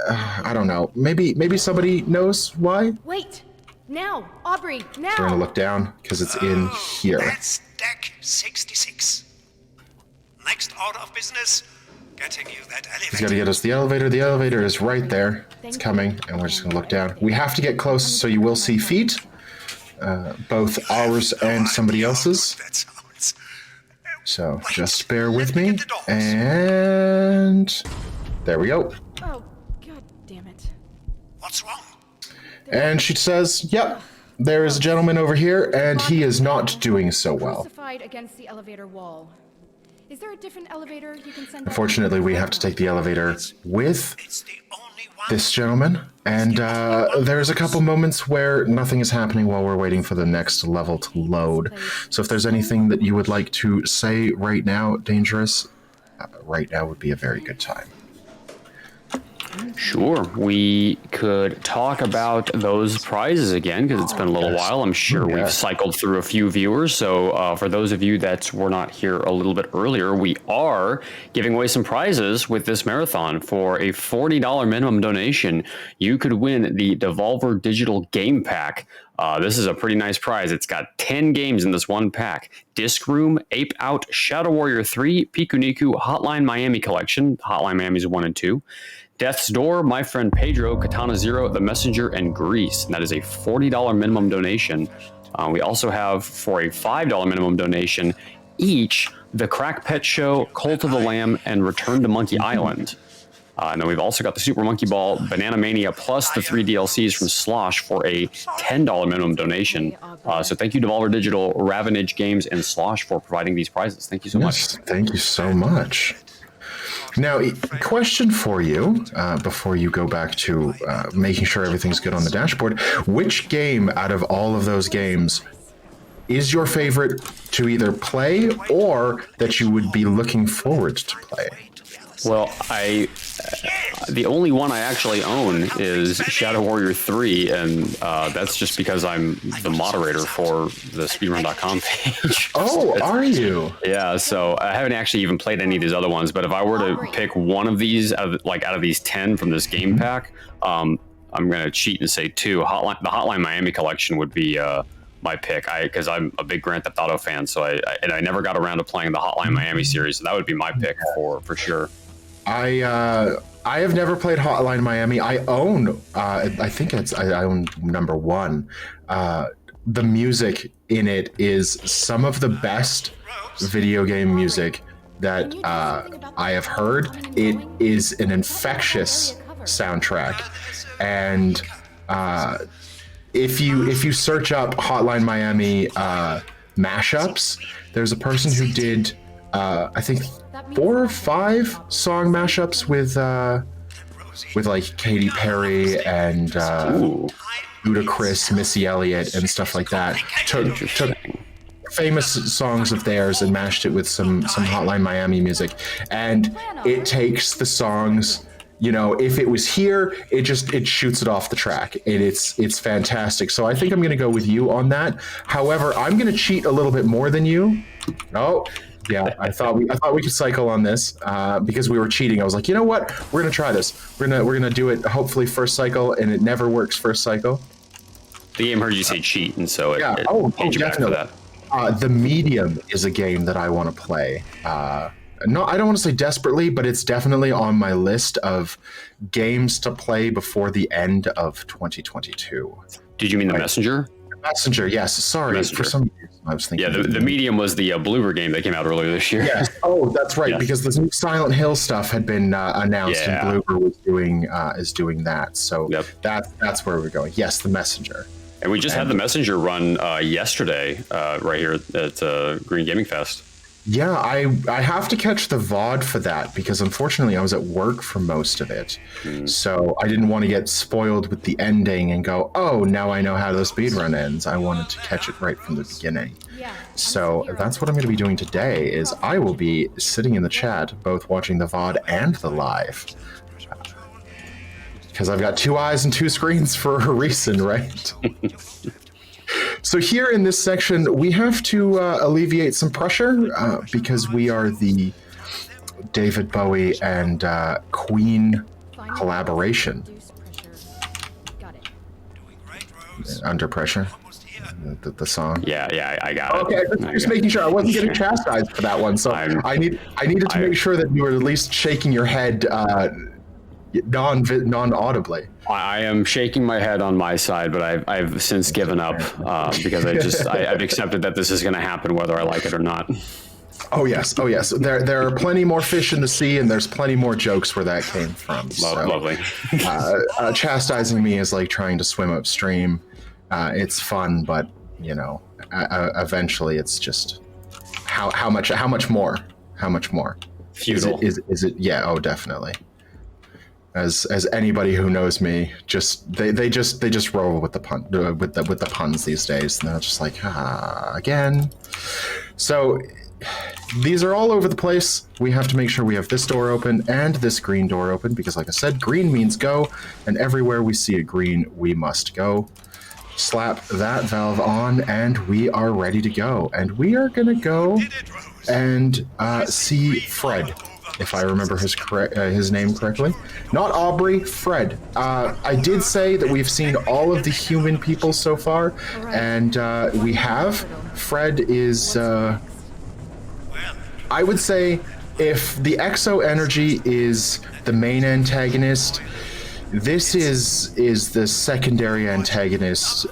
I don't know. Maybe somebody knows why? Wait! Now! Aubrey, now! We're gonna look down, because it's in here. That's deck 66. Next order of business, getting you that elevator. He's gotta get us the elevator. The elevator is right there. It's coming, and we're just gonna look down. We have to get close, so you will see feet. Both ours and somebody else's. That sounds... So just bear with me, and there we go. Oh, god damn it. What's wrong? And she says, yep, there is a gentleman over here, and he is not doing so well. Crucified against the elevator wall. Is there a different elevator you can send? Unfortunately, we have to take the elevator with It's the only one... this gentleman, and there's a couple moments where nothing is happening while we're waiting for the next level to load. So if there's anything that you would like to say right now, Dangerous, right now would be a very good time. Sure, we could talk about those prizes again, because it's been a little while. I'm sure we've cycled through a few viewers. So for those of you that were not here a little bit earlier, we are giving away some prizes with this marathon. For a $40 minimum donation, you could win the Devolver Digital Game Pack. This is a pretty nice prize. It's got 10 games in this one pack. Disc Room, Ape Out, Shadow Warrior 3, Piku Niku, Hotline Miami Collection. Hotline Miami's 1 and 2. Death's Door, My Friend Pedro, Katana Zero, The Messenger, and Grease. And that is a $40 minimum donation. We also have, for a $5 minimum donation, each The Crack Pet Show, Cult of the Lamb, and Return to Monkey Island. And then we've also got the Super Monkey Ball, Banana Mania, plus the 3 DLCs from Slosh for a $10 minimum donation. So thank you, Devolver Digital, Ravenage Games, and Slosh for providing these prizes. Thank you so much. Thank you so much. Now, question for you before you go back to making sure everything's good on the dashboard. Which game out of all of those games is your favorite to either play or that you would be looking forward to play? Well, the only one I actually own is Shadow Warrior 3, and that's just because I'm the moderator for the speedrun.com page. Oh, are you? Yeah, so I haven't actually even played any of these other ones, but if I were to pick one of these, out of these 10 from this game pack, I'm going to cheat and say 2. The Hotline Miami collection would be my pick, because I'm a big Grand Theft Auto fan, so I never got around to playing the Hotline Miami series, so that would be my pick for sure. I have never played Hotline Miami. I own, I own number 1. The music in it is some of the best video game music that I have heard. It is an infectious soundtrack, and if you search up Hotline Miami mashups, there's a person who did I think 4 or 5 song mashups with like Katy Perry and Ludacris, Missy Elliott, and stuff like that. Took famous songs of theirs and mashed it with some Hotline Miami music, and it takes the songs. You know, if it was here, it shoots it off the track, and it's fantastic. So I think I'm going to go with you on that. However, I'm going to cheat a little bit more than you. Oh, yeah, I thought we could cycle on this because we were cheating. I was like, you know what? We're going to try this. We're gonna do it. Hopefully, first cycle, and it never works first cycle. The game heard you say cheat, and so it paid you back for that. The Medium is a game that I want to play. No, I don't want to say desperately, but it's definitely on my list of games to play before the end of 2022. Did you mean The Messenger? Messenger, yes. Sorry, for some reason I was thinking. Yeah, the Medium was the Bloober game that came out earlier this year. Yes. Oh, that's right, because the new Silent Hill stuff had been announced, and Bloober was is doing that. So that's where we're going. Yes, The Messenger. And we just had The Messenger run yesterday, right here at Green Gaming Fest. Yeah, I have to catch the VOD for that because unfortunately I was at work for most of it. So I didn't want to get spoiled with the ending and go, oh, now I know how the speedrun ends. I wanted to catch it right from the beginning. So that's what I'm going to be doing today is I will be sitting in the chat, both watching the VOD and the live. Because I've got 2 eyes and 2 screens for a reason, right? So here in this section, we have to alleviate some pressure because we are the David Bowie and Queen collaboration. Under Pressure, the song. Yeah, I got it. Okay, just making sure I wasn't getting chastised for that one. So I needed to make sure that you were at least shaking your head non-audibly. I am shaking my head on my side, but I've since given up because I've accepted that this is going to happen whether I like it or not. Oh yes. There are plenty more fish in the sea, and there's plenty more jokes where that came from. Lovely. Chastising me is like trying to swim upstream. It's fun, but you know, eventually it's just how much more? Futile. Is it? Yeah. Oh, definitely. As anybody who knows me, they just roll with the puns these days, and they're just like again. So these are all over the place. We have to make sure we have this door open and this green door open because, like I said, green means go, and everywhere we see a green, we must go. Slap that valve on, and we are ready to go. And we are gonna go and see Fred. If I remember his name correctly. Not Aubrey, Fred. I did say that we've seen all of the human people so far, and we have. Fred is, I would say, if the exo energy is the main antagonist, this is the secondary antagonist,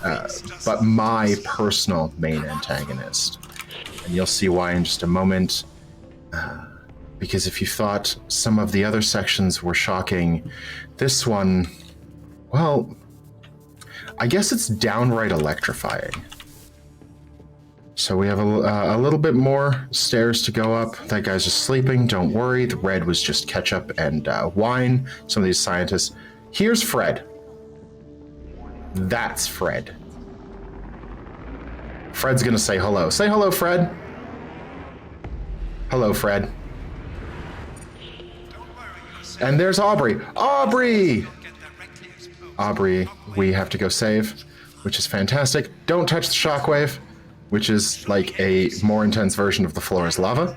but my personal main antagonist. And you'll see why in just a moment. Because if you thought some of the other sections were shocking, this one, well, I guess it's downright electrifying. So we have a little bit more stairs to go up. That guy's just sleeping. Don't worry. The red was just ketchup and wine. Some of these scientists. Here's Fred. That's Fred. Fred's gonna say hello. Say hello, Fred. Hello, Fred. And there's Aubrey. Aubrey! Aubrey, we have to go save, which is fantastic. Don't touch the shockwave, which is like a more intense version of the floor is lava.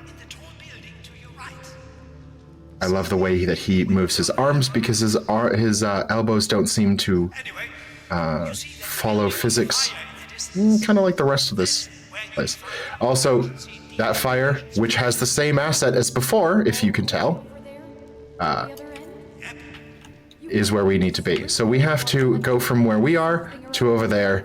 I love the way that he moves his arms because his elbows don't seem to follow physics, kind of like the rest of this place. Also, that fire, which has the same asset as before, if you can tell, is where we need to be. So we have to go from where we are to over there,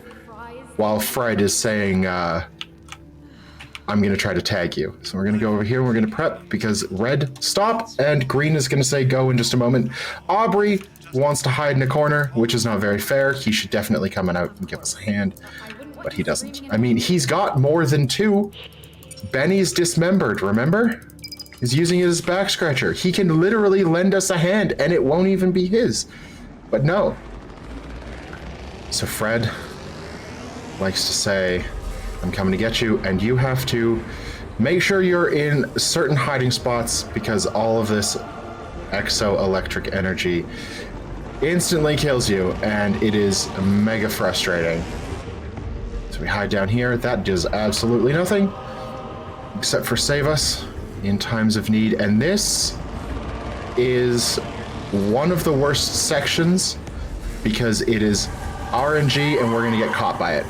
while Fred is saying, I'm going to try to tag you. So we're going to go over here, and we're going to prep, because red, stop, and green is going to say go in just a moment. Aubrey wants to hide in a corner, which is not very fair. He should definitely come out and give us a hand, but he doesn't. I mean, he's got more than two. Benny's dismembered, remember? He's using it as a back scratcher. He can literally lend us a hand, and it won't even be his. But no. So Fred likes to say, I'm coming to get you, and you have to make sure you're in certain hiding spots, because all of this exo-electric energy instantly kills you, and it is mega frustrating. So we hide down here. That does absolutely nothing, except for save us in times of need. And this is one of the worst sections, because it is RNG and we're going to get caught by it.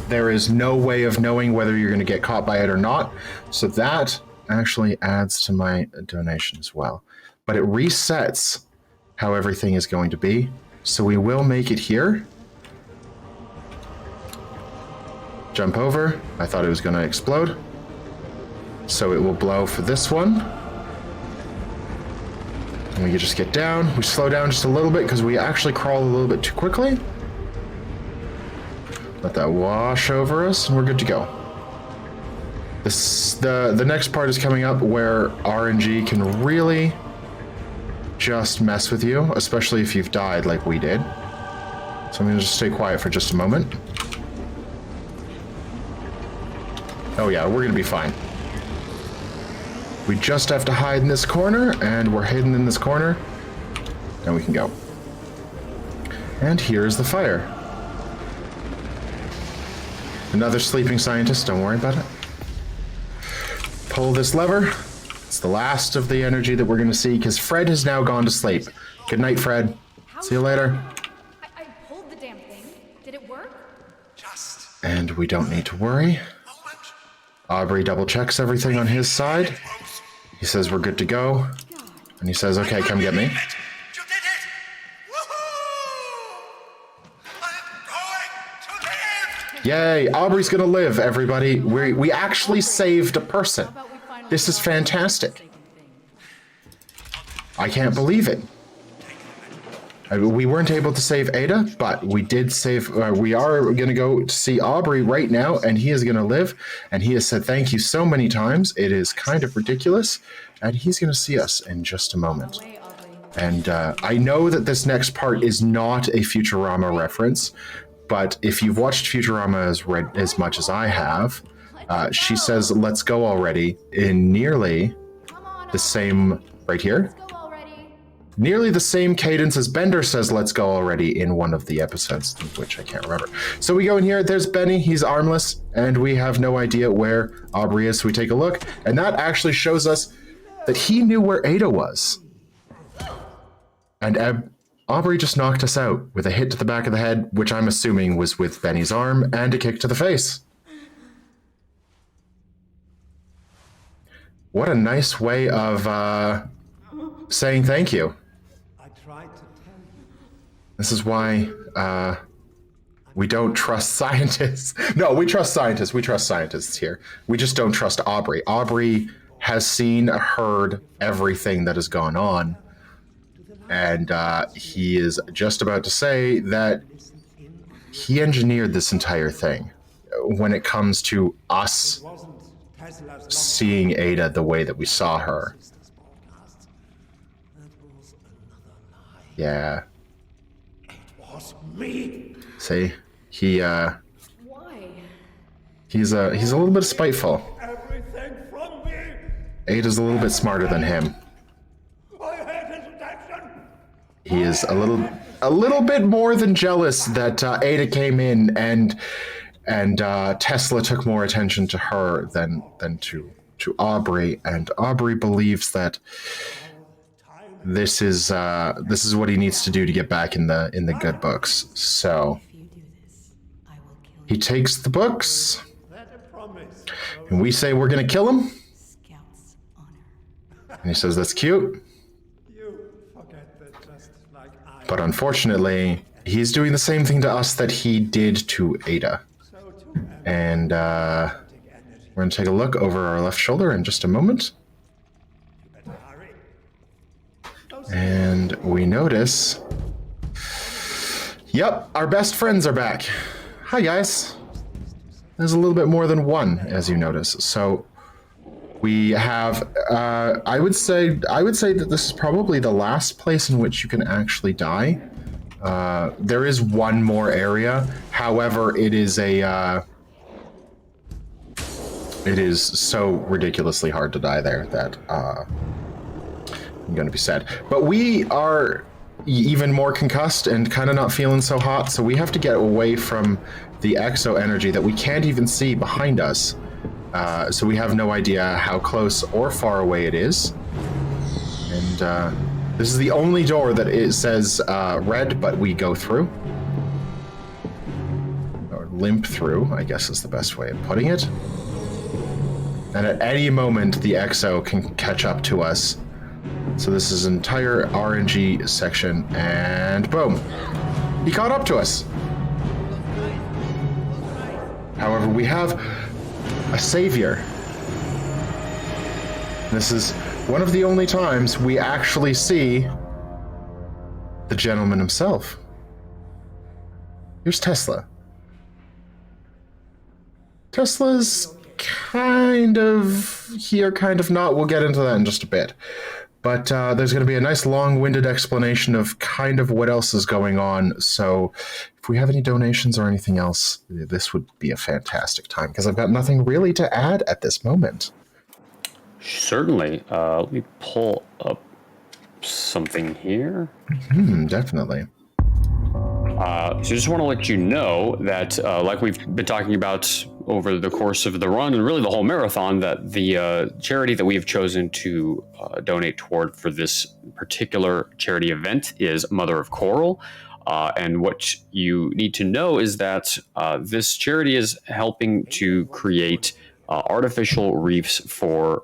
There is no way of knowing whether you're going to get caught by it or not. So that actually adds to my donation as well. But it resets how everything is going to be. So we will make it here. Jump over. I thought it was going to explode. So it will blow for this one. And we can just get down. We slow down just a little bit because we actually crawl a little bit too quickly. Let that wash over us, and we're good to go. The next part is coming up where RNG can really just mess with you, especially if you've died like we did. So I'm going to just stay quiet for just a moment. Oh yeah, we're going to be fine. We just have to hide in this corner, and we're hidden in this corner, and we can go. And here's the fire. Another sleeping scientist, don't worry about it. Pull this lever. It's the last of the energy that we're going to see, because Fred has now gone to sleep. Good night, Fred. See you later. I pulled the damn thing. Did it work? And we don't need to worry. Aubrey double checks everything on his side. He says we're good to go. And he says, okay, come get me. You did it! Woohoo! I'm going to live! Yay, Aubrey's gonna live, everybody. We actually saved a person. This is fantastic. I can't believe it. We weren't able to save Ada, but we did save, we are going to go to see Aubrey right now, and he is going to live, and he has said thank you so many times. It is kind of ridiculous, and he's going to see us in just a moment. And I know that this next part is not a Futurama reference, but if you've watched Futurama as much as I have, she says, let's go already, in nearly the same, right here, nearly the same cadence as Bender says let's go already in one of the episodes, which I can't remember. So we go in here, there's Benny, he's armless, and we have no idea where Aubrey is, so we take a look, and that actually shows us that he knew where Ada was. And Aubrey just knocked us out with a hit to the back of the head, which I'm assuming was with Benny's arm, and a kick to the face. What a nice way of saying thank you. I tried to tell you. This is why we don't trust scientists. No, we trust scientists. We trust scientists here. We just don't trust Aubrey. Aubrey has seen, heard everything that has gone on. And he is just about to say that he engineered this entire thing when it comes to us seeing Ada the way that we saw her. Yeah. Was me. See? He Why? he's a little bit spiteful. Everything from me. Ada's a little bit smarter than him. I hate his action. He is a little bit more than jealous that Ada came in and Tesla took more attention to her than to Aubrey, and Aubrey believes that this is what he needs to do to get back in the good books. So he takes the books, and we say we're gonna kill him. And he says that's cute. But unfortunately, he's doing the same thing to us that he did to Ada. And we're going to take a look over our left shoulder in just a moment. And we notice... Yep, our best friends are back. Hi, guys. There's a little bit more than one, as you notice. So we have... I would say that this is probably the last place in which you can actually die. There is one more area. However, it is it is so ridiculously hard to die there that I'm going to be sad. But we are even more concussed and kind of not feeling so hot, so we have to get away from the exo energy that we can't even see behind us. So we have no idea how close or far away it is. And this is the only door that it says red, but we go through. Or limp through, I guess is the best way of putting it. And at any moment, the exo can catch up to us. So this is an entire RNG section, and boom! He caught up to us! However, we have a savior. This is one of the only times we actually see the gentleman himself. Here's Tesla. Tesla's kind of here, kind of not. We'll get into that in just a bit. But there's going to be a nice long-winded explanation of kind of what else is going on. So if we have any donations or anything else, this would be a fantastic time, because I've got nothing really to add at this moment. Certainly. Let me pull up something here. Definitely. So just want to let you know that, like we've been talking about over the course of the run and really the whole marathon, that the charity that we have chosen to donate toward for this particular charity event is Mother of Coral. And what you need to know is that this charity is helping to create artificial reefs for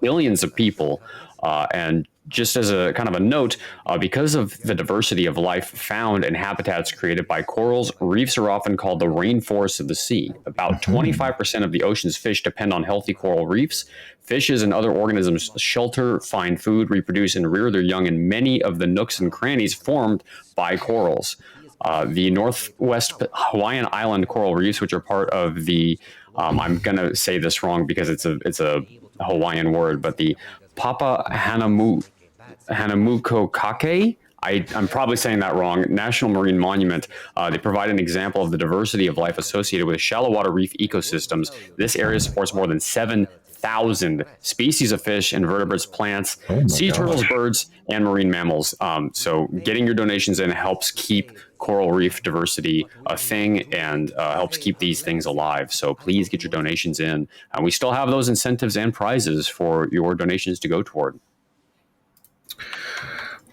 billions of people. And just as a kind of a note, because of the diversity of life found in habitats created by corals, reefs are often called the rainforests of the sea. About 25% of the ocean's fish depend on healthy coral reefs. Fishes and other organisms shelter, find food, reproduce, and rear their young in many of the nooks and crannies formed by corals. The Northwest Hawaiian Island coral reefs, which are part of the, I'm going to say this wrong because it's a Hawaiian word, but the Papa Hanamukokake, I'm probably saying that wrong, National Marine Monument. They provide an example of the diversity of life associated with shallow water reef ecosystems. This area supports more than 7,000 species of fish, invertebrates, plants, sea turtles, birds, and marine mammals. So getting your donations in helps keep coral reef diversity a thing and helps keep these things alive. So please get your donations in. We still have those incentives and prizes for your donations to go toward.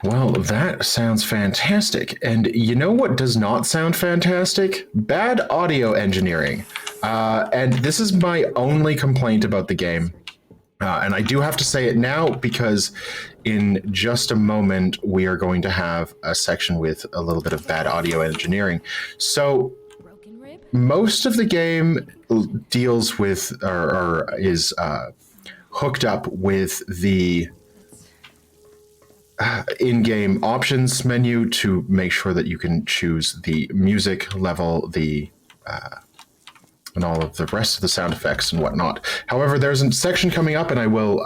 Well, that sounds fantastic. And you know what does not sound fantastic? Bad audio engineering. And this is my only complaint about the game. And I do have to say it now because in just a moment we are going to have a section with a little bit of bad audio engineering. So Broken rib? most of the game deals with or is hooked up with the in-game options menu to make sure that you can choose the music level, the and all of the rest of the sound effects and whatnot. However, there's a section coming up, and I will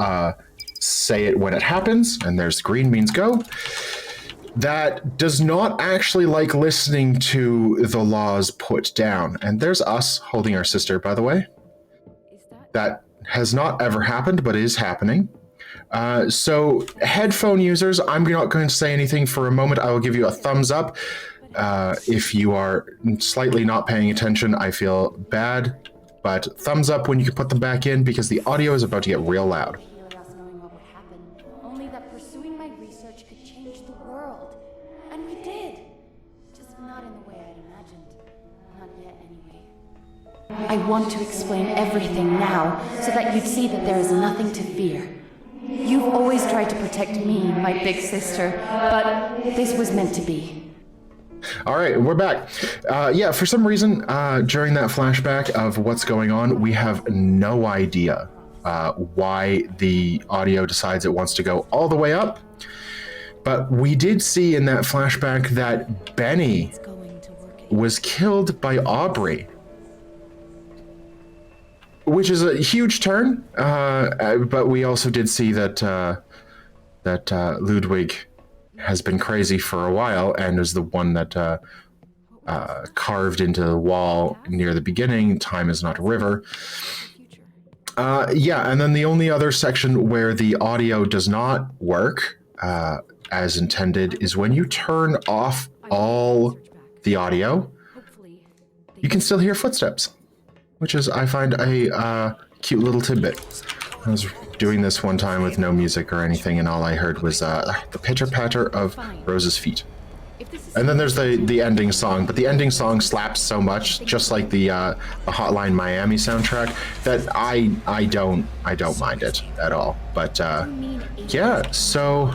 say it when it happens, and there's green means go, that does not actually like listening to the laws put down. And there's us holding our sister, by the way. Is that... That has not ever happened, but is happening. So headphone users, I'm not going to say anything for a moment. I will give you a thumbs up. If you are slightly not paying attention, I feel bad, but thumbs up when you can put them back in because the audio is about to get real loud. Helios knowing what would happen, only that pursuing my research could change the world. And we did. Just not in the way I'd imagined. Not yet, anyway. I want to explain everything now, so that you'd see that there is nothing to fear. You've always tried to protect me, my big sister, but this was meant to be. All right, we're back. Yeah, for some reason, during that flashback of what's going on, we have no idea why the audio decides it wants to go all the way up. But we did see in that flashback that Benny It's going to work. was killed by Aubrey, which is a huge turn. But we also did see that Ludwig has been crazy for a while and is the one that carved into the wall near the beginning. Time is not a river. Yeah, and then the only other section where the audio does not work as intended is when you turn off all the audio, Hopefully, you can still hear footsteps, which is, I find, a cute little tidbit. I was doing this one time with no music or anything, and all I heard was the pitter-patter of Rose's feet. if this is And then there's the ending song, but the ending song slaps so much, just like the Hotline Miami soundtrack, that I don't mind it at all. But yeah, so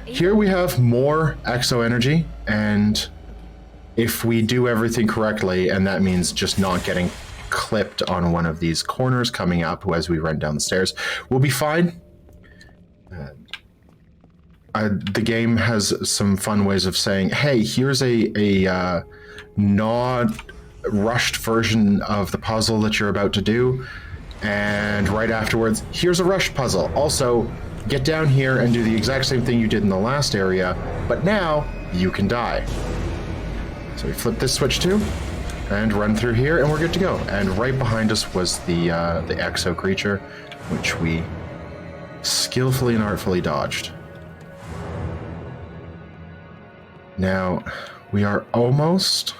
here we have more exo energy, and if we do everything correctly, and that means just not getting clipped on one of these corners coming up as we run down the stairs, we'll be fine. The game has some fun ways of saying, hey, here's a not rushed version of the puzzle that you're about to do, and right afterwards, here's a rushed puzzle. Also, get down here and do the exact same thing you did in the last area, but now you can die. So we flip this switch too, and run through here, and we're good to go. And right behind us was the exo creature, which we skillfully and artfully dodged. Now, we are almost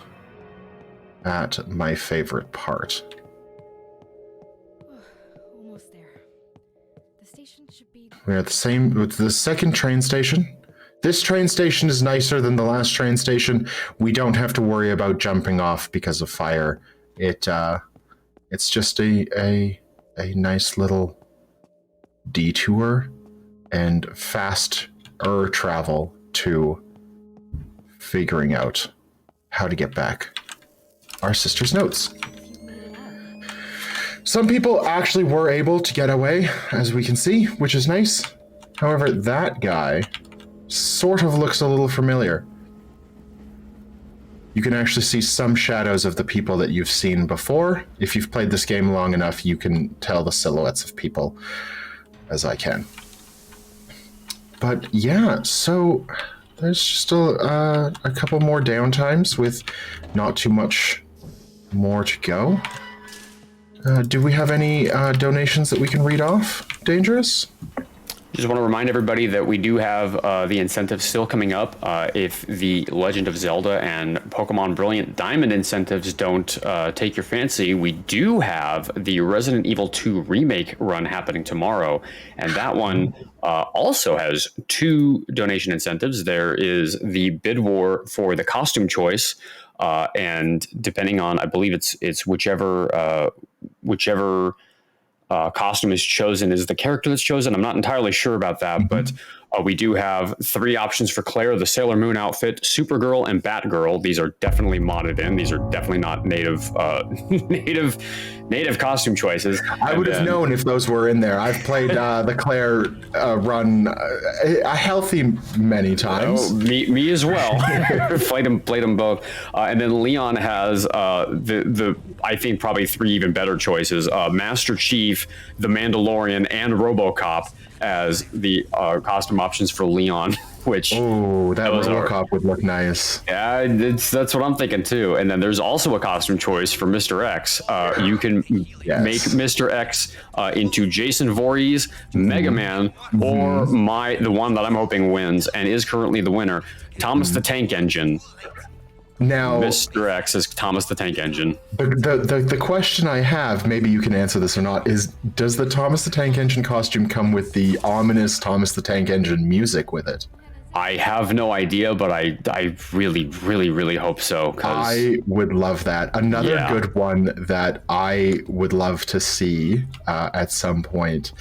at my favorite part. almost there. The station should be... We're at the second train station. This train station is nicer than the last train station. We don't have to worry about jumping off because of fire. It's just a nice little detour and faster travel to figuring out how to get back our sister's notes. Some people actually were able to get away, as we can see, which is nice. However, that guy sort of looks a little familiar. You can actually see some shadows of the people that you've seen before. If you've played this game long enough, you can tell the silhouettes of people, as I can. But yeah, so there's just a couple more downtimes with not too much more to go. Do we have any donations that we can read off, Dangerous? Just want to remind everybody that we do have the incentives still coming up. If the Legend of Zelda and Pokemon Brilliant Diamond incentives don't take your fancy, we do have the Resident Evil 2 remake run happening tomorrow. And that one also has 2 donation incentives. There is the bid war for the costume choice. And depending on, I believe it's whichever costume is chosen is the character that's chosen. I'm not entirely sure about that, but we do have 3 options for Claire: the Sailor Moon outfit, Supergirl, and Batgirl. These are definitely modded in. These are definitely not native native costume choices. I would have known if those were in there. I've played the Claire run a healthy many times. Oh, me as well. played them both. And then Leon has the I think probably 3 even better choices: Master Chief, the Mandalorian, and RoboCop as the costume options for Leon. Which that RoboCop would look nice. Yeah, that's what I'm thinking too. And then there's also a costume choice for Mr. X. You can make Mr. X into Jason Voorhees, Mega Man, or the one that I'm hoping wins and is currently the winner, Thomas the Tank Engine. Now, Mr. X is Thomas the Tank Engine. The question I have, maybe you can answer this or not, is does the Thomas the Tank Engine costume come with the ominous Thomas the Tank Engine music with it? I have no idea, but I really, really, really hope so. I would love that. Another good one that I would love to see at some point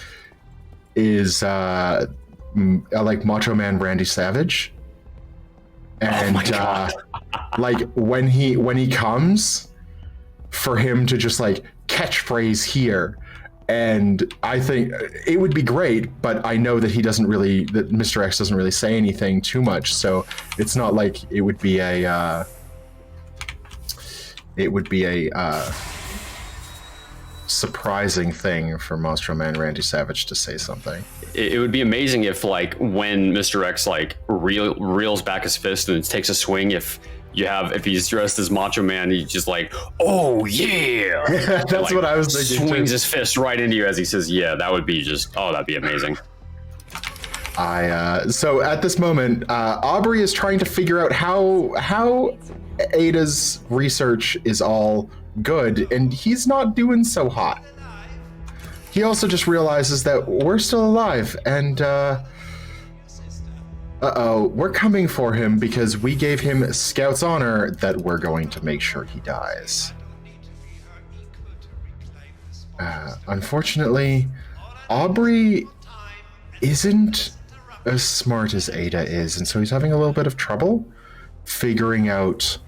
is like Macho Man Randy Savage. And my God. like when he comes, for him to just like catchphrase here. And I think it would be great, but I know that that Mr. X doesn't really say anything too much, so it's not like it would be a surprising thing for Maestro Man Randy Savage to say something. It would be amazing if, like, when Mr. X like reels back his fist and takes a swing, if he's dressed as Macho Man, he's just like, oh yeah. That's like, what I was thinking. Swings his fist right into you as he says, yeah. That would be that'd be amazing. So at this moment, Aubrey is trying to figure out how Ada's research is all good, and he's not doing so hot. He also just realizes that we're still alive, and we're coming for him because we gave him Scout's honor that we're going to make sure he dies. Unfortunately, Aubrey isn't as smart as Ada is, and so he's having a little bit of trouble figuring out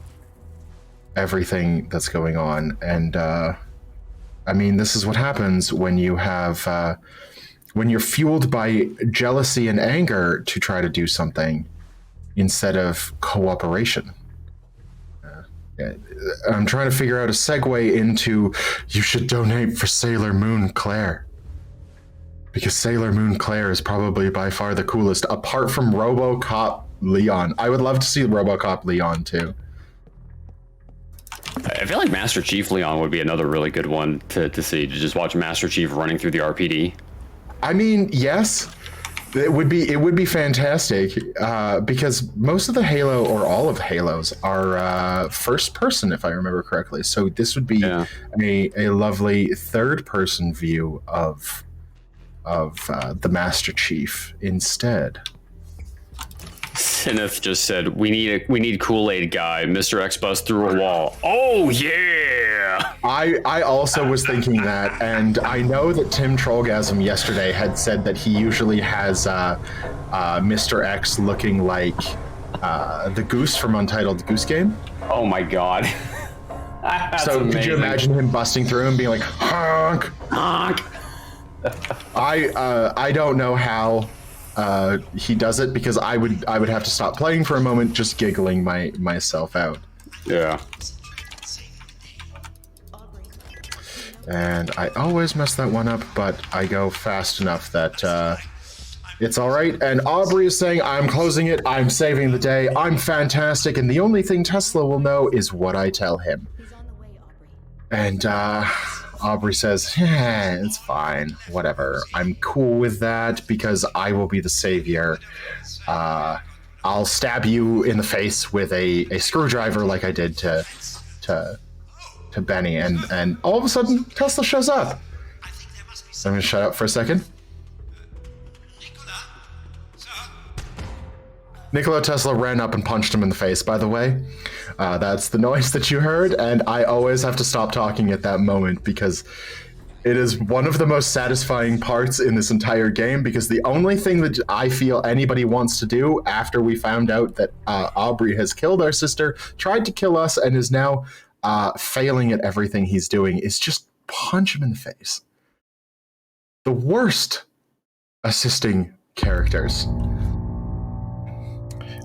everything that's going on. And I mean, this is what happens when you have when you're fueled by jealousy and anger to try to do something instead of cooperation. I'm trying to figure out a segue into you should donate for Sailor Moon Claire. Because Sailor Moon Claire is probably by far the coolest, apart from RoboCop Leon. I would love to see RoboCop Leon too. I feel like Master Chief Leon would be another really good one to see, to just watch Master Chief running through the RPD. I mean, yes, it would be fantastic because most of the Halo, or all of the Halos, are first person, if I remember correctly. So this would be a lovely third person view of the Master Chief instead. Sineth just said, we need Kool-Aid guy. Mr. X busts through a wall. Oh yeah! I also was thinking that, and I know that Tim Trollgasm yesterday had said that he usually has Mr. X looking like the Goose from Untitled Goose Game. Oh my God. So amazing. Could you imagine him busting through and being like, honk? Honk! I don't know how he does it, because I would have to stop playing for a moment, just giggling myself out. Yeah. And I always mess that one up, but I go fast enough that it's all right. And Aubrey is saying, I'm closing it, I'm saving the day, I'm fantastic, and the only thing Tesla will know is what I tell him. He's on the way, Aubrey. And Aubrey says, yeah, it's fine, whatever. I'm cool with that because I will be the savior. I'll stab you in the face with a screwdriver like I did to Benny. And all of a sudden, Tesla shows up. So I'm going to shut up for a second. Nikola Tesla ran up and punched him in the face, by the way. That's the noise that you heard, and I always have to stop talking at that moment because It is one of the most satisfying parts in this entire game because the only thing that I feel anybody wants to do after we found out that Aubrey has killed our sister, tried to kill us, and is now failing at everything he's doing is just punch him in the face. The worst assisting characters.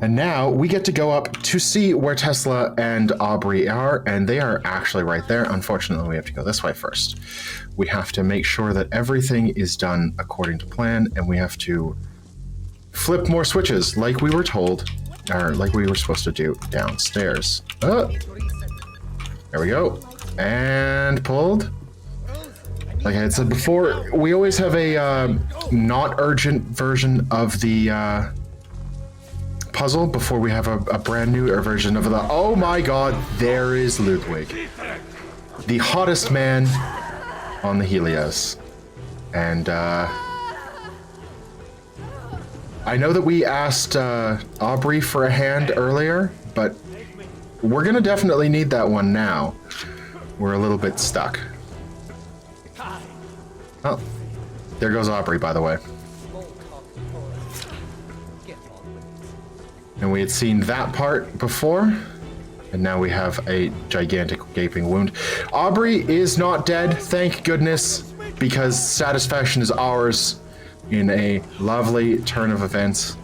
And now we get to go up to see where Tesla and Aubrey are, and they are actually right there. Unfortunately, we have to go this way first. We have to make sure that everything is done according to plan, and we have to flip more switches like we were told, or like we were supposed to do downstairs. Oh, there we go. And pulled. Like I had said before, we always have a not urgent version of the puzzle before we have a brand new version of the... Oh my god, there is Ludwig. The hottest man on the Helios. And I know that we asked Aubrey for a hand earlier, but we're gonna definitely need that one now. We're a little bit stuck. Oh, there goes Aubrey, by the way. And we had seen that part before, and now we have a gigantic gaping wound. Aubrey is not dead, thank goodness, because satisfaction is ours in a lovely turn of events.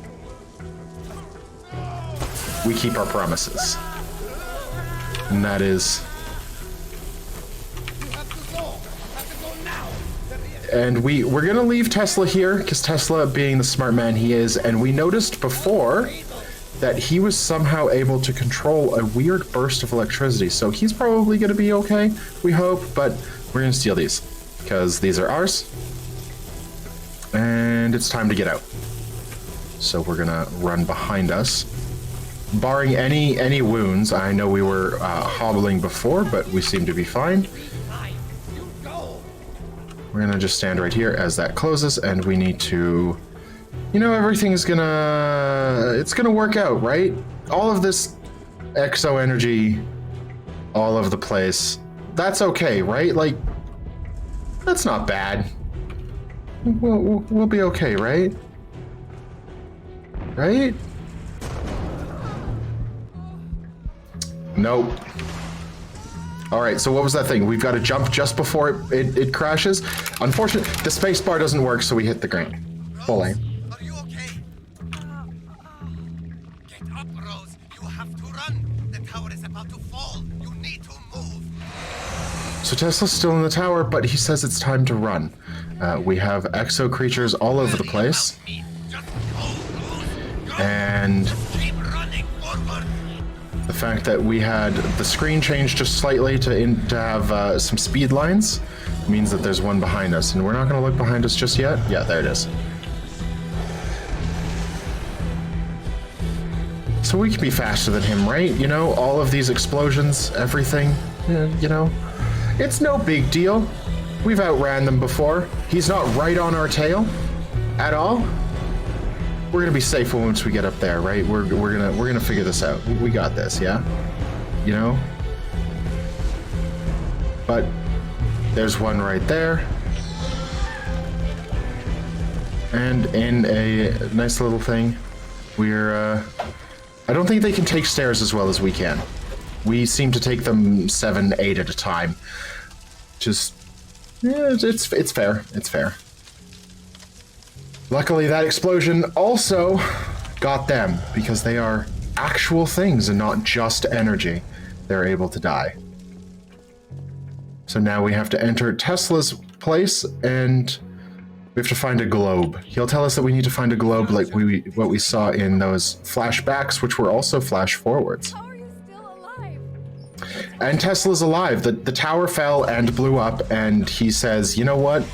We keep our promises. And that is... And we're gonna leave Tesla here, because Tesla, being the smart man he is, and we noticed before that he was somehow able to control a weird burst of electricity. So he's probably going to be okay, we hope, but we're going to steal these because these are ours. And it's time to get out. So we're going to run behind us. Barring any wounds, I know we were hobbling before, but we seem to be fine. We're going to just stand right here as that closes, and we need to... You know, everything's it's gonna work out, right? All of this exo energy, all over the place, that's okay, right? Like, that's not bad. We'll be okay, right? Right? Nope. All right, so what was that thing? We've got to jump just before it crashes. Unfortunately, the space bar doesn't work, so we hit the ground. Fully. So Tesla's still in the tower, but he says it's time to run. We have exo creatures all over the place. And the fact that we had the screen changed just slightly to have some speed lines means that there's one behind us. And we're not going to look behind us just yet. Yeah, there it is. So we can be faster than him, right? You know, all of these explosions, everything, you know. It's no big deal. We've outran them before. He's not right on our tail at all. We're gonna be safe once we get up there, right? We're gonna figure this out. We got this, yeah? You know? But there's one right there. And in a nice little thing, we're I don't think they can take stairs as well as we can. We seem to take them 7, 8 at a time. Just, yeah, it's fair. It's fair. Luckily, that explosion also got them, because they are actual things and not just energy. They're able to die. So now we have to enter Tesla's place, and we have to find a globe. He'll tell us that we need to find a globe like what we saw in those flashbacks, which were also flash forwards. And Tesla's alive. The tower fell and blew up, and he says, you know what?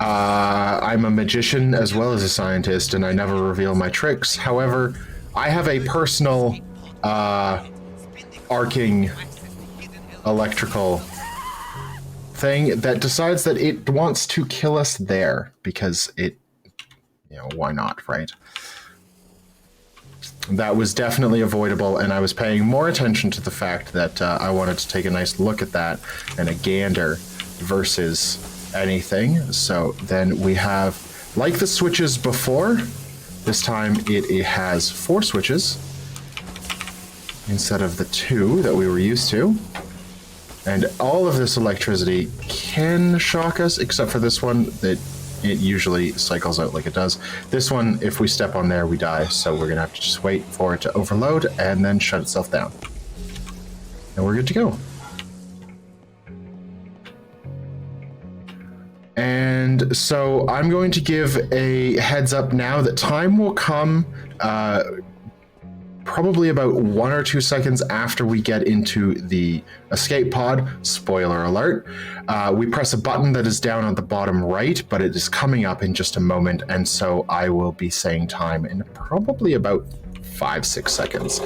I'm a magician as well as a scientist, and I never reveal my tricks. However, I have a personal arcing electrical thing that decides that it wants to kill us there because it, you know, why not, right? That was definitely avoidable, and I was paying more attention to the fact that I wanted to take a nice look at that and a gander versus anything. So then we have, like the switches before, this time it has 4 switches instead of the 2 that we were used to. And all of this electricity can shock us, except for this one that it usually cycles out like it does. This one, if we step on there, we die. So we're gonna have to just wait for it to overload and then shut itself down. And we're good to go. And so I'm going to give a heads up now that time will come probably about 1 or 2 seconds after we get into the escape pod. Spoiler alert. We press a button that is down on the bottom right, but it is coming up in just a moment. And so I will be saying time in probably about 5-6 seconds.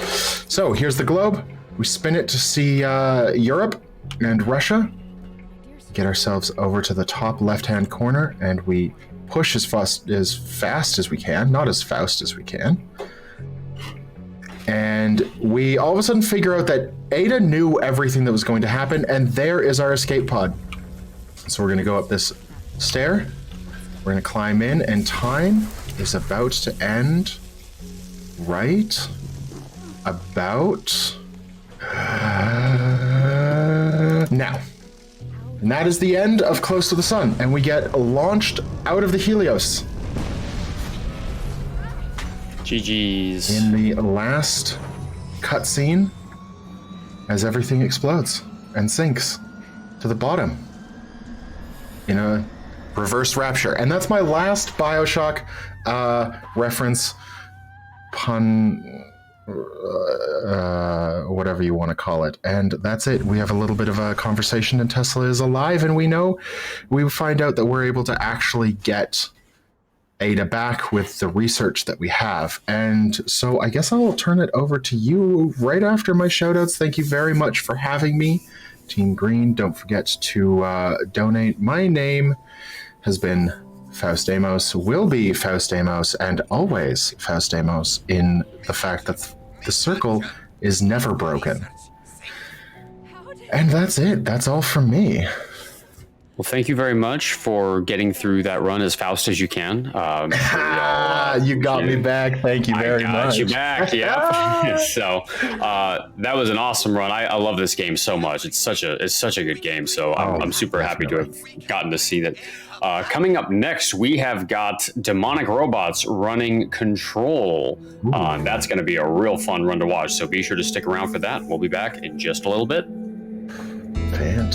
So here's the globe. We spin it to see Europe and Russia. Get ourselves over to the top left-hand corner, and we push as fast as we can, not as fast as we can. And we all of a sudden figure out that Ada knew everything that was going to happen, and there is our escape pod. So we're going to go up this stair. We're going to climb in, and time is about to end right about now. And that is the end of Close to the Sun, and we get launched out of the Helios. GG's. In the last cutscene, as everything explodes and sinks to the bottom in a reverse rapture. And that's my last Bioshock reference, pun, whatever you want to call it. And that's it. We have a little bit of a conversation, and Tesla is alive, and we find out that we're able to actually get Ada back with the research that we have. And so I guess I'll turn it over to you right after my shoutouts. Thank you very much for having me, Team Green. Don't forget to donate. My name has been faustdaimos, will be faustdaimos, and always faustdaimos, in the fact that the circle is never broken. And that's it. That's all from me. Well, thank you very much for getting through that run as fast as you can. You got me back. Thank you very much. I got you back, yeah. So that was an awesome run. I love this game so much. It's such a good game. So I'm super happy to have gotten to see that. Coming up next, we have got demonic robots running Control. That's going to be a real fun run to watch. So be sure to stick around for that. We'll be back in just a little bit. Fantastic.